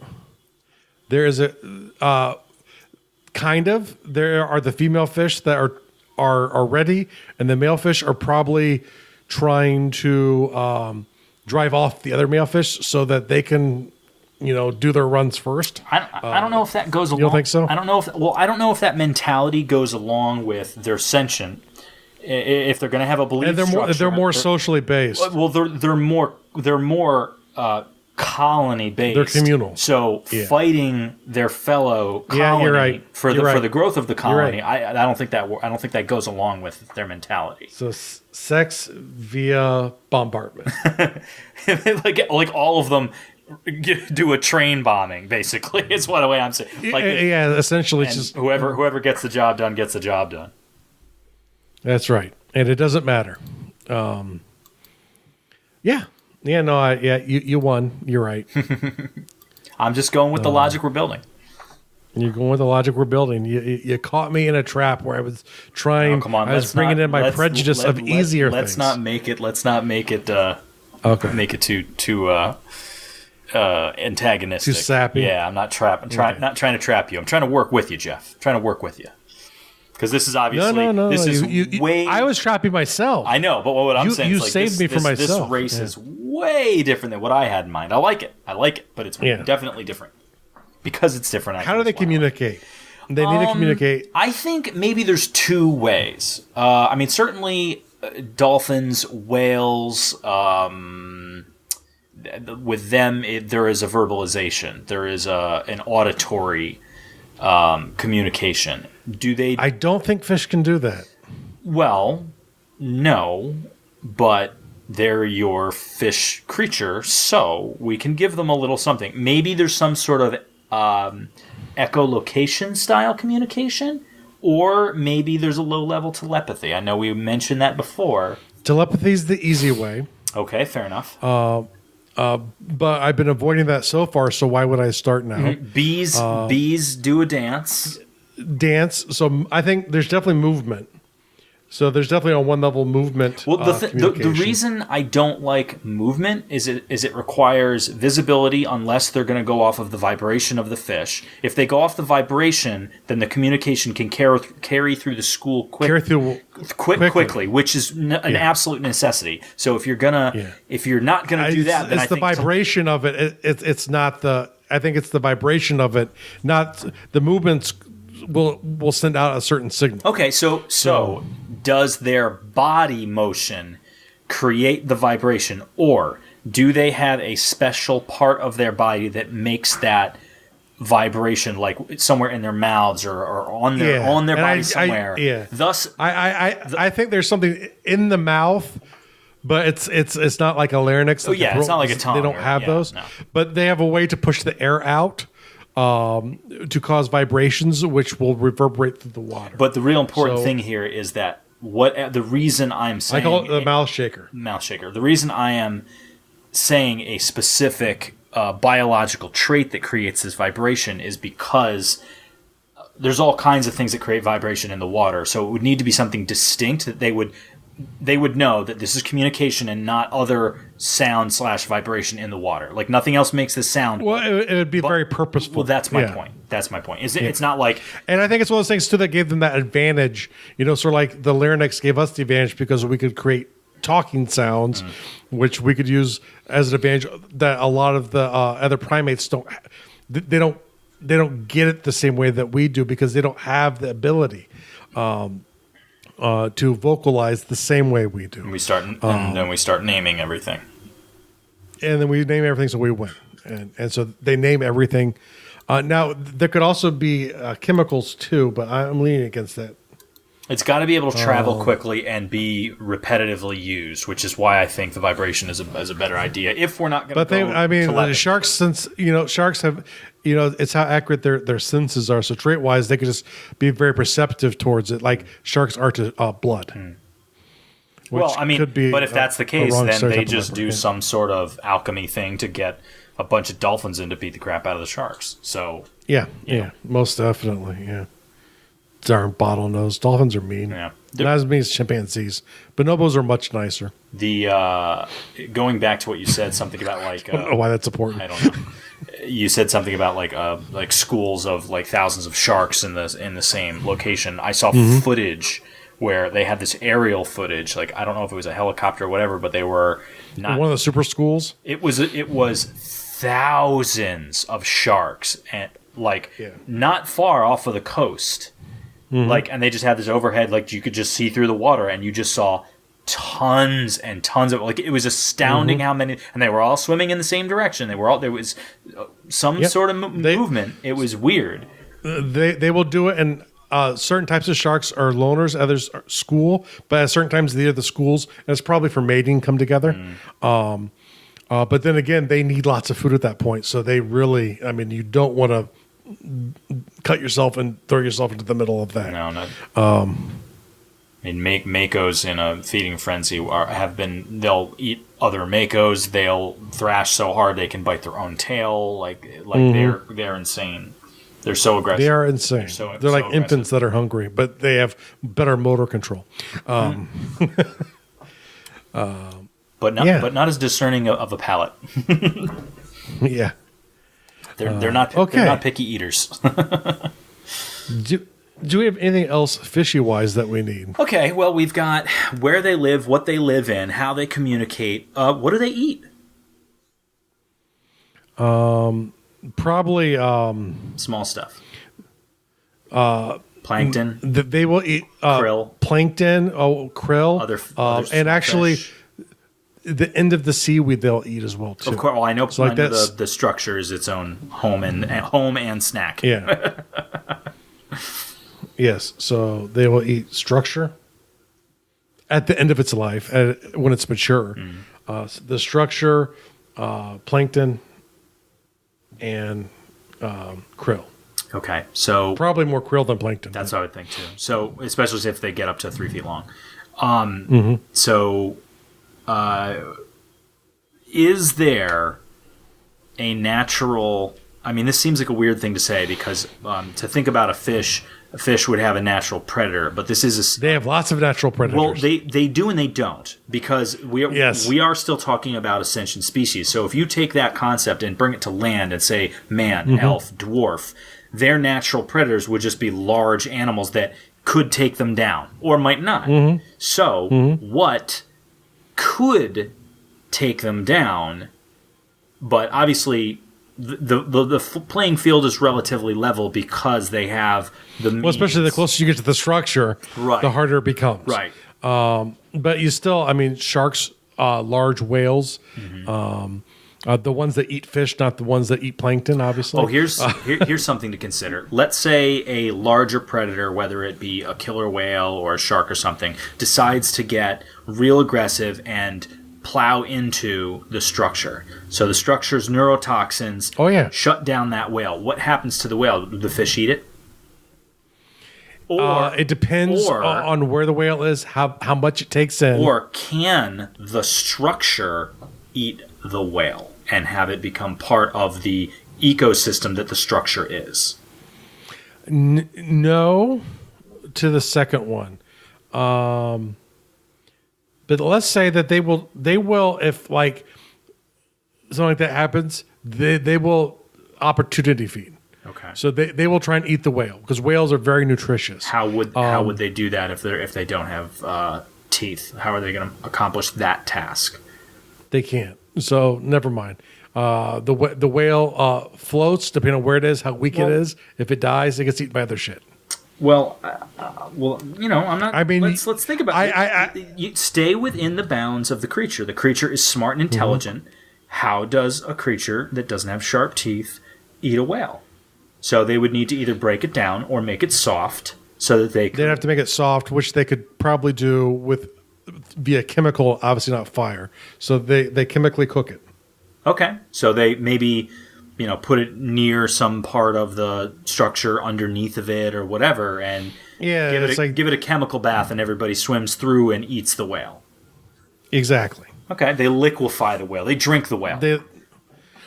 There is a kind of. There are the female fish that are ready, and the male fish are probably trying to drive off the other male fish so that they can, do their runs first.
I don't know if that goes along.
You don't think so?
I don't know if that mentality goes along with their sentient. If they're going to have a belief structure,
they're more socially based.
Well, they're more colony based.
They're communal.
So fighting their fellow colony
you're right.
for the growth of the colony,
right.
I don't think that goes along with their mentality.
So sex via bombardment.
like all of them do a train bombing, basically. Is what way I'm saying.
Essentially, it's just
whoever gets the job done gets the job done.
That's right, and it doesn't matter. You won. You're right.
I'm just going with the logic we're building.
You're going with the logic we're building. You caught me in a trap where I was trying.
Come on,
I was bringing in my prejudice of easier things.
Let's not make it.
Okay.
Make it too antagonistic.
Too sappy.
Yeah, I'm not not trying to trap you. I'm trying to work with you, Jeff. I'm trying to work with you. Because this is obviously
no.
This is way.
I was trapping myself.
I know, but what I'm saying
you
is like
saved me from myself.
This race is way different than what I had in mind. I like it, but it's definitely different because it's different.
How do they communicate? They need to communicate.
I think maybe there's two ways. Certainly dolphins, whales. With them, there is a verbalization. There is an auditory communication. Do they?
I don't think fish can do that.
Well, no, but they're your fish creature, so we can give them a little something. Maybe there's some sort of echolocation style communication, or maybe there's a low level telepathy. I know we mentioned that before.
Telepathy is the easy way.
Okay, fair enough.
But I've been avoiding that so far, so why would I start now?
Bees do a dance.
So I think there's definitely movement. So there's definitely a one level movement.
Well, the reason I don't like movement is it requires visibility unless they're going to go off of the vibration of the fish. If they go off the vibration, then the communication can carry through the school quickly, which is an absolute necessity. So if you're not gonna do that, then
it's the vibration of it. It's not the. I think it's the vibration of it, not the movements. Will send out a certain signal.
Okay, so does their body motion create the vibration, or do they have a special part of their body that makes that vibration, like somewhere in their mouths or on their body somewhere? Thus,
I think there's something in the mouth, but it's not like a larynx.
It's not like a tongue.
They don't have those, but they have a way to push the air out. To cause vibrations, which will reverberate through the water.
But the real important thing here is that the reason I'm saying
I call it the mouth shaker.
Mouth shaker. The reason I am saying a specific biological trait that creates this vibration is because there's all kinds of things that create vibration in the water. So it would need to be something distinct that they would know that this is communication and not other sound / vibration in the water. Like nothing else makes this sound.
Well, it would be very purposeful.
Well, that's my point. That's my point. It's not like,
and I think it's one of those things too that gave them that advantage. Sort of like the larynx gave us the advantage because we could create talking sounds, which we could use as an advantage that a lot of the other primates don't. They don't get it the same way that we do because they don't have the ability to vocalize the same way we do.
we start and then we start naming everything.
And then we name everything, so we win. And so they name everything. Now, there could also be chemicals too, but I'm leaning against that.
It's got to be able to travel quickly and be repetitively used, which is why I think the vibration is a better idea. If we're not going to go
the sharks, since sharks have, it's how accurate their senses are. So trait wise, they could just be very perceptive towards it, like sharks are to blood.
Well, I mean, but if that's the case, then they just do
yeah.
some sort of alchemy thing to get a bunch of dolphins in to beat the crap out of the sharks. So
yeah, most definitely, yeah. Darn bottlenose dolphins are mean.
Yeah,
not as mean as chimpanzees. Bonobos are much nicer.
The going back to what you said, something about like
I don't know why that's important.
I don't know. You said something about like schools of like thousands of sharks in the same location. I saw footage where they had this aerial footage. Like I don't know if it was a helicopter or whatever, but they were not
one of the super schools.
It was thousands of sharks and not far off of the coast. And they just had this overhead, like you could just see through the water, and you just saw tons and tons of, like it was astounding how many, and they were all swimming in the same direction. There was some sort of movement. It was weird.
They will do it, and certain types of sharks are loners, others are school, but at certain times they're the schools, and it's probably for mating come together. But then again, they need lots of food at that point, so they really, you don't want to cut yourself and throw yourself into the middle of that.
No, not. Makos in a feeding frenzy they'll eat other makos. They'll thrash so hard they can bite their own tail. They're insane. They're so aggressive.
They are insane. They're like
aggressive.
Infants that are hungry, but they have better motor control.
But not as discerning of a palate.
Yeah.
They're not picky eaters.
Do we have anything else fishy wise that we need?
Okay, well we've got where they live, what they live in, how they communicate. What do they eat?
Probably
small stuff. Plankton.
They will eat
krill.
Plankton. Krill.
Other
and actually.
Fish.
The end of the seaweed they'll eat as well too.
Of course, well, I know. So I know the structure is its own home and snack.
Yeah. Yes, so they will eat structure at the end of its life when it's mature. The structure, plankton, and krill.
Okay, so
probably more krill than plankton.
That's what I would think too. So especially if they get up to 3 feet long. So. Is there a natural... this seems like a weird thing to say because to think about a fish would have a natural predator, but this is
they have lots of natural predators.
Well, they do and they don't because we are still talking about ascension species. So if you take that concept and bring it to land and say man, elf, dwarf, their natural predators would just be large animals that could take them down or might not. So what could take them down, but obviously the playing field is relatively level because they have the means.
Well, especially the closer you get to the structure, the harder it becomes.
Right.
But you still, sharks, large whales, the ones that eat fish, not the ones that eat plankton, obviously.
Oh, here's something to consider. Let's say a larger predator, whether it be a killer whale or a shark or something, decides to get real aggressive and plow into the structure. So the structure's neurotoxins shut down that whale. What happens to the whale? Do the fish eat it? Or
it depends on where the whale is, how much it takes in.
Or can the structure eat the whale and have it become part of the ecosystem that the structure is?
No, to the second one. But let's say that they will if like something like that happens, they will opportunity feed.
Okay.
So they will try and eat the whale because whales are very nutritious.
How would they do that if they don't have teeth? How are they going to accomplish that task?
They can't. So never mind. The whale floats depending on where it is, how weak it is. If it dies, it gets eaten by other shit.
Well, I'm not.
I mean,
let's think about it. You stay within the bounds of the creature. The creature is smart and intelligent. How does a creature that doesn't have sharp teeth eat a whale? So they would need to either break it down or make it soft so that they could...
They'd have to make it soft, which they could probably do via chemical, obviously not fire. So they chemically cook it.
Okay. So they maybe, put it near some part of the structure underneath of it or whatever and give it a chemical bath and everybody swims through and eats the whale.
Exactly.
Okay. They liquefy the whale. They drink the whale.
They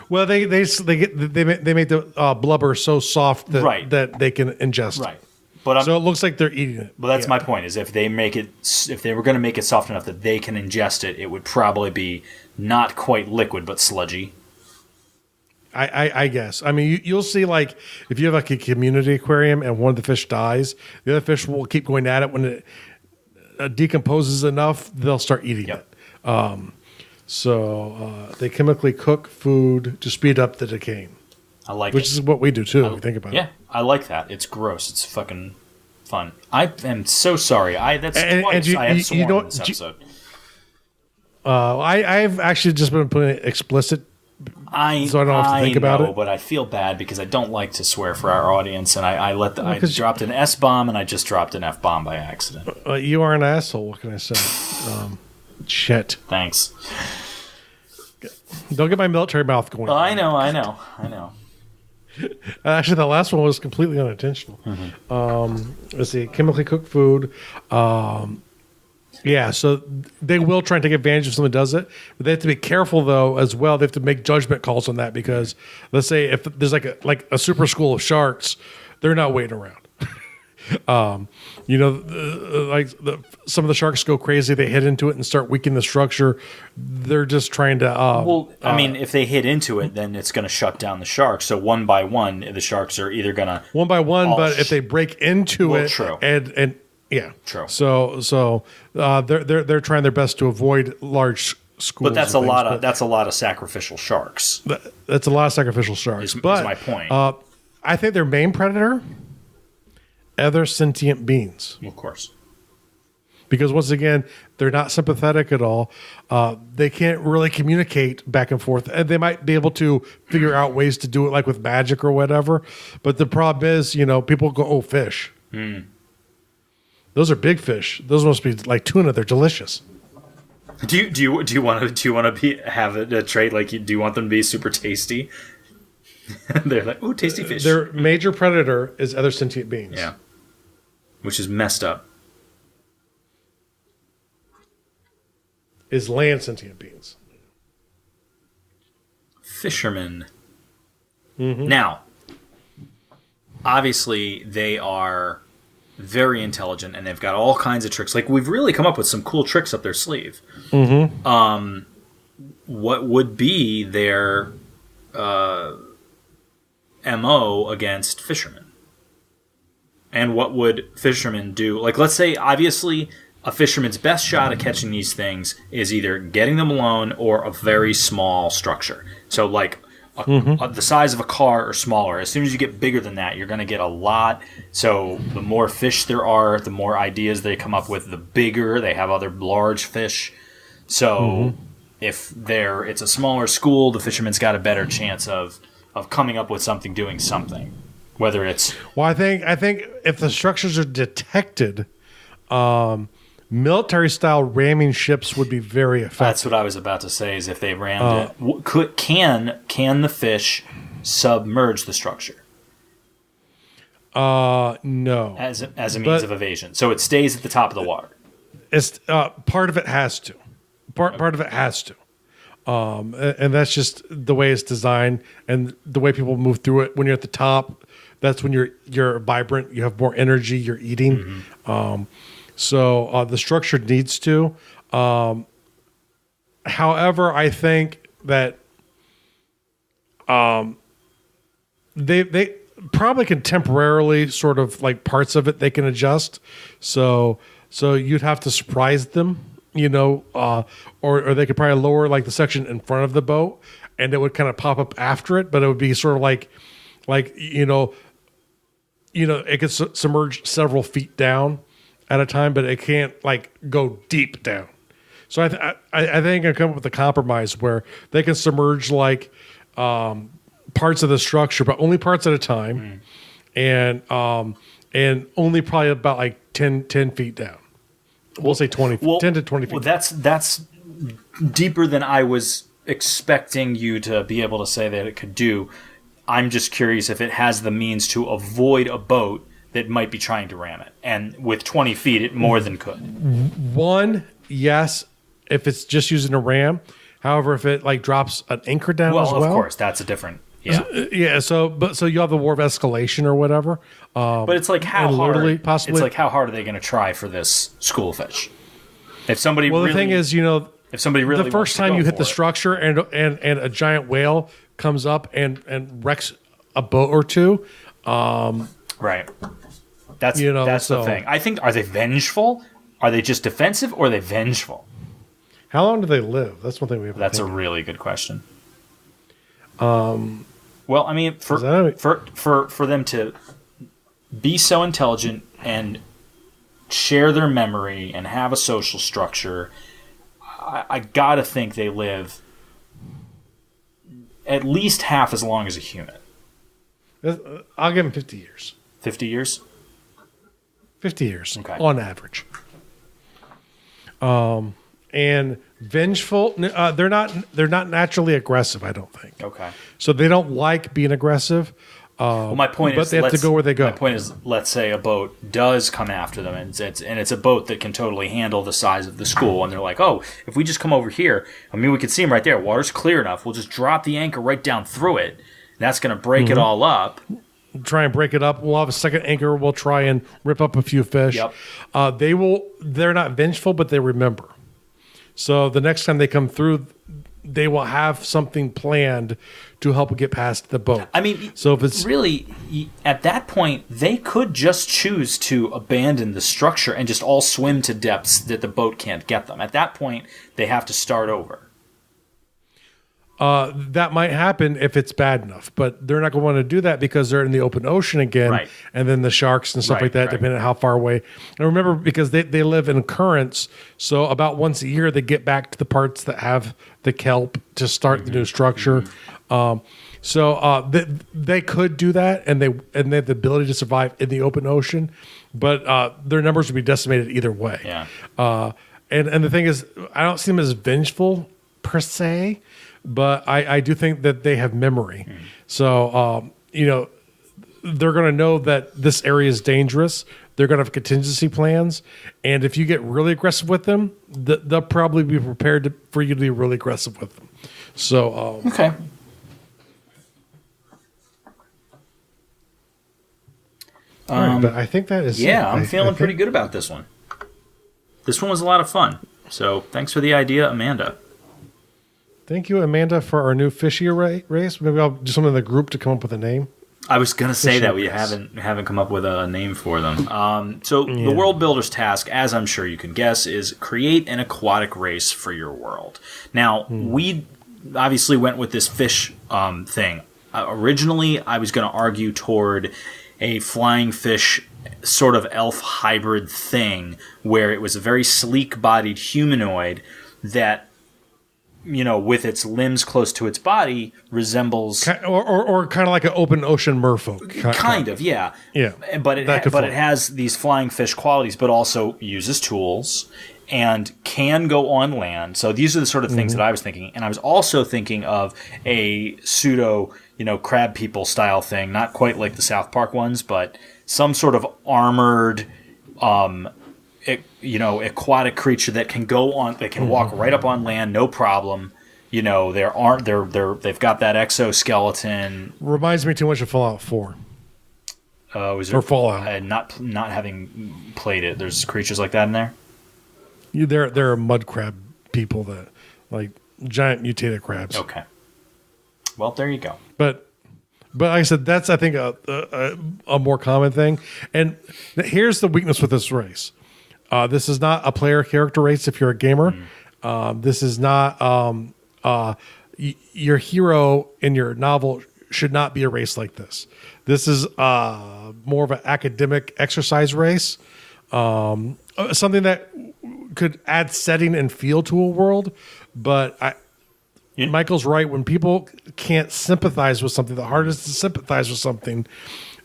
make the blubber so soft that they can ingest
right.
it.
But
so it looks like they're eating it.
But that's my point: is if they were going to make it soft enough that they can ingest it, it would probably be not quite liquid but sludgy.
I guess. I mean, you'll see like if you have like a community aquarium and one of the fish dies, the other fish will keep going at it. When it decomposes enough, they'll start eating it. So they chemically cook food to speed up the decaying.
I like
which is what we do too. If you think about it.
Yeah, I like that. It's gross. It's fucking fun. I am so sorry. That's twice I have sworn in this episode.
I've actually just been putting it explicit, so I don't have to think about it.
But I feel bad because I don't like to swear for our audience, and I dropped an S bomb and I just dropped an F bomb by accident.
You are an asshole. What can I say? Shit.
Thanks.
Don't get my military mouth going.
I know.
Actually, the last one was completely unintentional. Let's see, chemically cooked food. Yeah, so they will try and take advantage if someone does it, but they have to be careful though as well. They have to make judgment calls on that because let's say if there's like a super school of sharks, they're not waiting around. Some of the sharks go crazy. They hit into it and start weakening the structure. They're just trying to.
If they hit into it, then it's going to shut down the sharks. So one by one, the sharks are either going to
one by one. But if they break into it,
true.
and yeah,
true.
So they're trying their best to avoid large schools.
But that's a lot of sacrificial sharks.
That's a lot of sacrificial sharks.
Is my point.
I think their main predator. Other sentient beings.
Of course.
Because once again, they're not sympathetic at all. They can't really communicate back and forth. And they might be able to figure out ways to do it like with magic or whatever. But the problem is, people go, oh, fish. Those are big fish. Those must be like tuna. They're delicious.
Do you want to have a trait like do you want them to be super tasty? They're like, ooh, tasty fish.
Their major predator is other sentient beings.
Yeah. Which is messed up.
Is land sentient beings.
Fishermen. Now, obviously, they are very intelligent and they've got all kinds of tricks. Like, we've really come up with some cool tricks up their sleeve. What would be their MO against fishermen? And what would fishermen do? Like, let's say, obviously, a fisherman's best shot at catching these things is either getting them alone or a very small structure. So, like, the size of a car or smaller. As soon as you get bigger than that, you're going to get a lot. So, the more fish there are, the more ideas they come up with, the bigger. They have other large fish. So, if it's a smaller school, the fisherman's got a better chance of coming up with something, doing something. Whether it's
I think if the structures are detected, military style ramming ships would be very effective.
That's what I was about to say. Is if they rammed it, can the fish submerge the structure?
No.
As a means of evasion, so it stays at the top of the water.
It's part of it has to. Part of it has to. And that's just the way it's designed and the way people move through it. When you're at the top, that's when you're vibrant. You have more energy. You're eating. So the structure needs to. However, I think that they probably can temporarily sort of like parts of it they can adjust. So you'd have to surprise them, or they could probably lower like the section in front of the boat, and it would kind of pop up after it, but it would be sort of like it could submerge several feet down at a time, but it can't like go deep down. So I think I come up with a compromise where they can submerge like parts of the structure, but only parts at a time, and only probably about like 10 feet down. We'll say 10 to 20 feet.
Well, that's deeper than I was expecting you to be able to say that it could do. I'm just curious if it has the means to avoid a boat that might be trying to ram it. And with 20 feet, it more than could.
One, yes, if it's just using a ram. However, if it like drops an anchor down as well.
Of course, that's a different... Yeah.
Yeah. So you have the war of escalation or whatever.
But it's like how hard?
Possibly.
It's like how hard are they going to try for this school fish? If somebody
the thing is,
if somebody really
the first time you hit the structure and a giant whale comes up and wrecks a boat or two,
right? That's the thing. I think, are they vengeful? Are they just defensive, or are they vengeful?
How long do they live? That's one thing we have.
That's a really good question. Well, I mean, for them to be so intelligent and share their memory and have a social structure, I gotta think they live at least half as long as a human.
I'll give them 50 years.
50 years?
50 years,
okay,
on average. And vengeful, they're not naturally aggressive, I don't think.
Okay.
So they don't like being aggressive.
Well, my point is,
but they have to go where they go.
My point is, let's say a boat does come after them, and it's a boat that can totally handle the size of the school, and they're like, oh, if we just come over here, I mean, we can see them right there. Water's clear enough. We'll just drop the anchor right down through it. And that's going to break it all up.
Try and break it up. We'll have a second anchor. We'll try and rip up a few fish.
Yep.
They're not vengeful, but they remember. So the next time they come through, they will have something planned to help get past the boat.
I mean,
so if it's
really, at that point, they could just choose to abandon the structure and just all swim to depths that the boat can't get them. At that point, they have to start over.
That might happen if it's bad enough, but they're not going to want to do that because they're in the open ocean again,
right,
and then the sharks and stuff like that, depending on how far away. And remember, because they live in currents, so about once a year they get back to the parts that have the kelp to start the new structure. So they could do that, and they have the ability to survive in the open ocean, but their numbers would be decimated either way.
Yeah.
And the thing is, I don't see them as vengeful per se, but I do think that they have memory. So, they're going to know that this area is dangerous. They're going to have contingency plans. And if you get really aggressive with them, they'll probably be prepared for you to be really aggressive with them. So,
okay.
But I think that is...
Yeah, I'm feeling pretty good about this one. This one was a lot of fun. So thanks for the idea, Amanda.
Thank you, Amanda, for our new fishy race. Maybe I'll do something in the group to come up with a name.
I was going to say that we haven't come up with a name for them. The World Builder's Task, as I'm sure you can guess, is create an aquatic race for your world. Now, we obviously went with this fish thing. Originally, I was going to argue toward a flying fish sort of elf hybrid thing where it was a very sleek-bodied humanoid that, with its limbs close to its body, resembles...
Or kind of like an open ocean merfolk.
Kind of, yeah.
Yeah.
But it has these flying fish qualities, but also uses tools and can go on land. So these are the sort of things that I was thinking. And I was also thinking of a pseudo, crab people style thing, not quite like the South Park ones, but some sort of armored... aquatic creature that can go on, they can walk right up on land, no problem. They've got that exoskeleton.
Reminds me too much of Fallout 4.
Or
Fallout.
Not having played it. There's creatures like that in there.
There are mud crab people that like giant mutated crabs.
Okay. Well, there you go.
But like I said, that's I think a more common thing. And here's the weakness with this race. This is not a player character race if you're a gamer. This is not your hero in your novel should not be a race like this. This is more of an academic exercise race. Something that could add setting and feel to a world. But Michael's right. When people can't sympathize with something, the hardest to sympathize with something,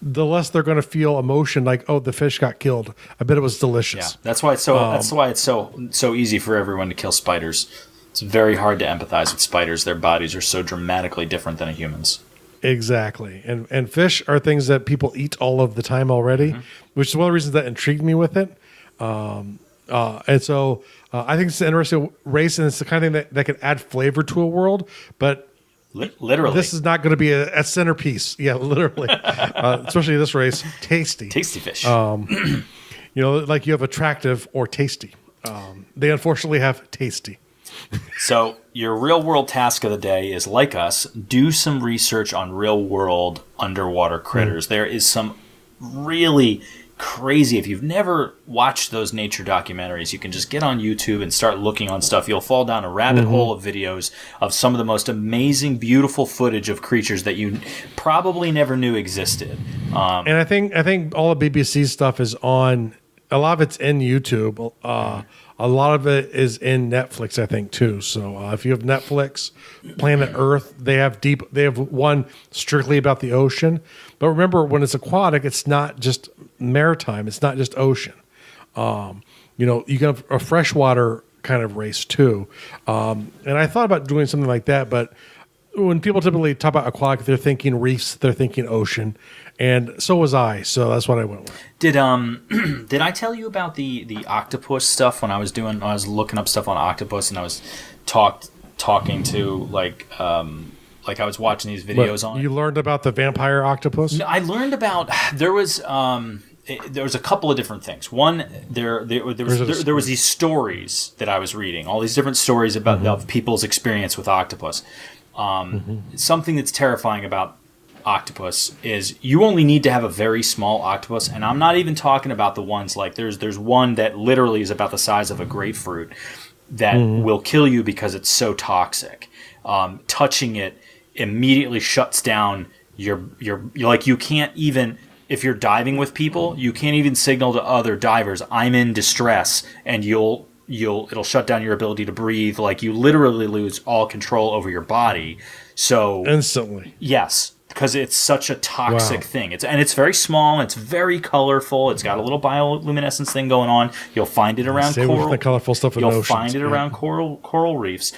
the less they're going to feel emotion. Like, oh, the fish got killed. I bet it was delicious.
Yeah, that's why it's so easy for everyone to kill spiders. It's very hard to empathize with spiders. Their bodies are so dramatically different than a human's.
Exactly. And fish are things that people eat all of the time already, which is one of the reasons that intrigued me with it. And so I think it's an interesting race, and it's the kind of thing that can add flavor to a world, but
literally,
this is not going to be a centerpiece. Yeah, literally. Especially this race, tasty.
Tasty fish.
Like you have attractive or tasty. They unfortunately have tasty.
So your real world task of the day is, like us, do some research on real world underwater critters. There is some really crazy. If you've never watched those nature documentaries, you can just get on YouTube and start looking on stuff. You'll fall down a rabbit hole of videos of some of the most amazing, beautiful footage of creatures that you probably never knew existed.
And I think all the BBC stuff is on. A lot of it's in YouTube. A lot of it is in Netflix, I think, too. So if you have Netflix, Planet Earth, they have one strictly about the ocean. But remember, when it's aquatic, it's not just maritime. It's not just ocean. You can have a freshwater kind of race too. And I thought about doing something like that, but when people typically talk about aquatic, they're thinking reefs, they're thinking ocean, and so was I. So that's what I went with.
Did I tell you about the octopus stuff when I was looking up stuff on octopus, and I was talking to like I was watching these videos on.
You learned about the vampire octopus?
No, I learned about there was a couple of different things. One, there was these stories that I was reading, all these different stories about of people's experience with octopus. Something that's terrifying about octopus is you only need to have a very small octopus, and I'm not even talking about the ones like there's one that literally is about the size of a grapefruit that will kill you because it's so toxic. Touching it immediately shuts down your like you can't even, if you're diving with people, you can't even signal to other divers, I'm in distress, and it'll shut down your ability to breathe. Like you literally lose all control over your body. So
instantly.
Yes, because it's such a toxic thing. It's very small, it's very colorful, it's got a little bioluminescence thing going on. You'll find it around coral.
The colorful stuff in
You'll find it around coral reefs.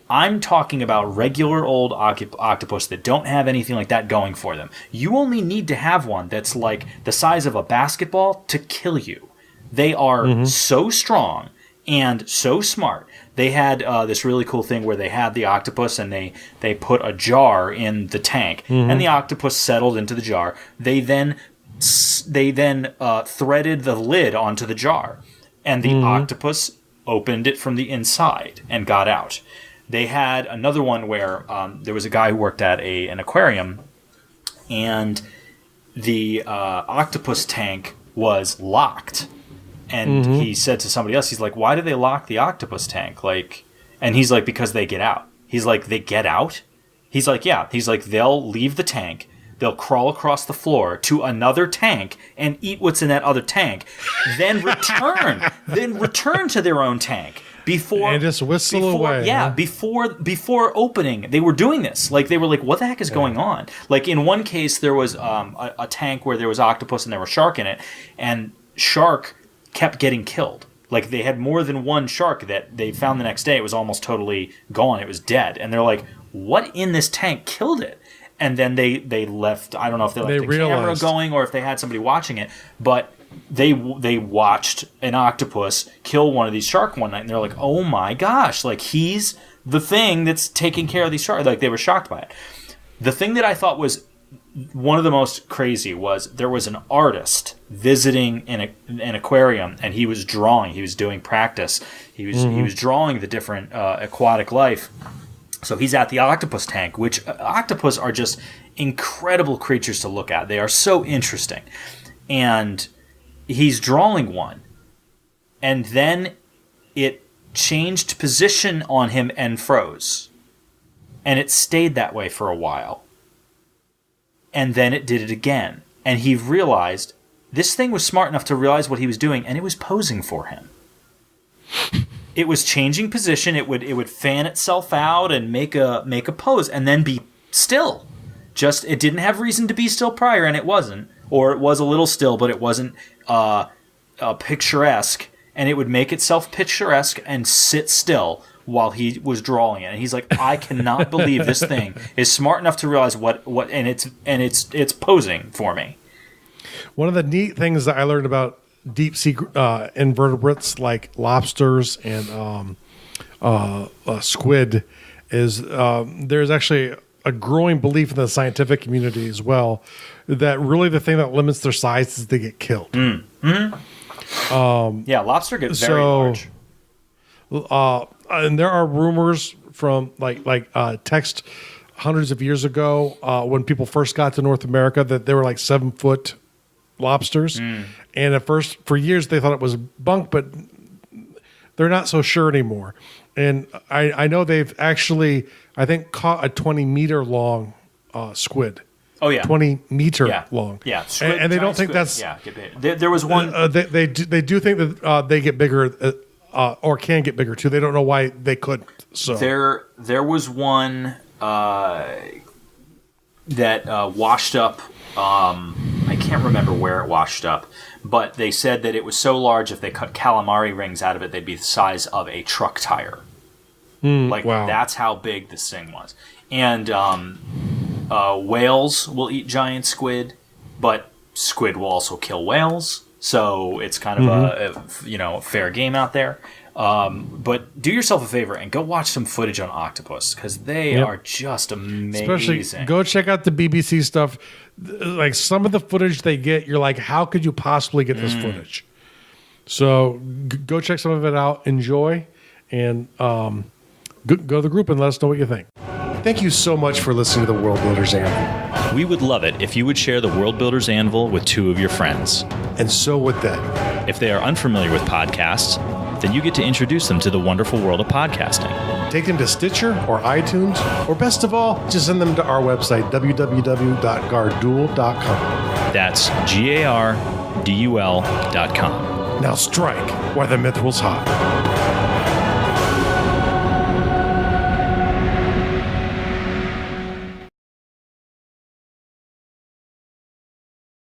I'm talking about regular old octopus that don't have anything like that going for them. You only need to have one that's like the size of a basketball to kill you. They are so strong and so smart. They had this really cool thing where they had the octopus and they put a jar in the tank, and the octopus settled into the jar. They then threaded the lid onto the jar, and the octopus opened it from the inside and got out. They had another one where there was a guy who worked at an aquarium, and the octopus tank was locked. And he said to somebody else, he's like, why do they lock the octopus tank? And he's like, because they get out. He's like, they get out? He's like, yeah. He's like, they'll leave the tank, they'll crawl across the floor to another tank and eat what's in that other tank, then return to their own tank.
And just whistle away.
Yeah, before opening, they were doing this. Like, they were like, what the heck is going on? Like, in one case, there was a tank where there was octopus and there was shark in it, and shark kept getting killed. Like, they had more than one shark that they found the next day. It was almost totally gone. It was dead. And they're like, what in this tank killed it? And then they left. I don't know if they left the camera going or if they had somebody watching it, but they watched an octopus kill one of these sharks one night, and they're like, oh my gosh, like, he's the thing that's taking care of these sharks. Like, they were shocked by it. The thing that I thought was one of the most crazy was there was an artist visiting an aquarium, and he was drawing. He was doing practice. He was drawing the different aquatic life. So he's at the octopus tank, which octopus are just incredible creatures to look at. They are so interesting. And he's drawing one. And then it changed position on him and froze. And it stayed that way for a while. And then it did it again. And he realized this thing was smart enough to realize what he was doing, and it was posing for him. It was changing position. It would fan itself out and make a pose, and then be still. Just it didn't have reason to be still prior, and it wasn't, or it was a little still, but it wasn't picturesque. And it would make itself picturesque and sit still while he was drawing it. And he's like, I cannot believe this thing is smart enough to realize what and it's posing for me.
One of the neat things that I learned about deep sea invertebrates like lobsters and squid is there's actually a growing belief in the scientific community as well that really the thing that limits their size is they get killed.
Yeah, lobster get very large.
And there are rumors from like text hundreds of years ago when people first got to North America that they were like 7-foot lobsters. And at first, for years, they thought it was bunk, but they're not so sure anymore. And I know they've actually, I think, caught a 20-meter long squid.
Oh yeah,
20-meter long.
Yeah,
squid, and they don't think
squid.
that's
get big. There was one.
They do think that they get bigger or can get bigger too. They don't know why they couldn't. So
there was one that washed up. I can't remember where it washed up, but they said that it was so large if they cut calamari rings out of it, they'd be the size of a truck tire. Wow. That's how big this thing was. And whales will eat giant squid, but squid will also kill whales. So it's kind of a fair game out there. But do yourself a favor and go watch some footage on octopus because they are just amazing.
Especially go check out the BBC stuff. Like some of the footage they get, you're like, how could you possibly get this footage? So go check some of it out. Enjoy, and go to the group and let us know what you think. Thank you so much for listening to the World Builders Anvil.
We would love it if you would share the World Builders Anvil with 2 of your friends.
And so would they.
If they are unfamiliar with podcasts, then you get to introduce them to the wonderful world of podcasting.
Take them to Stitcher or iTunes, or best of all, just send them to our website, www.gardul.com.
That's GARDUL.com.
Now strike while the mithril's hot.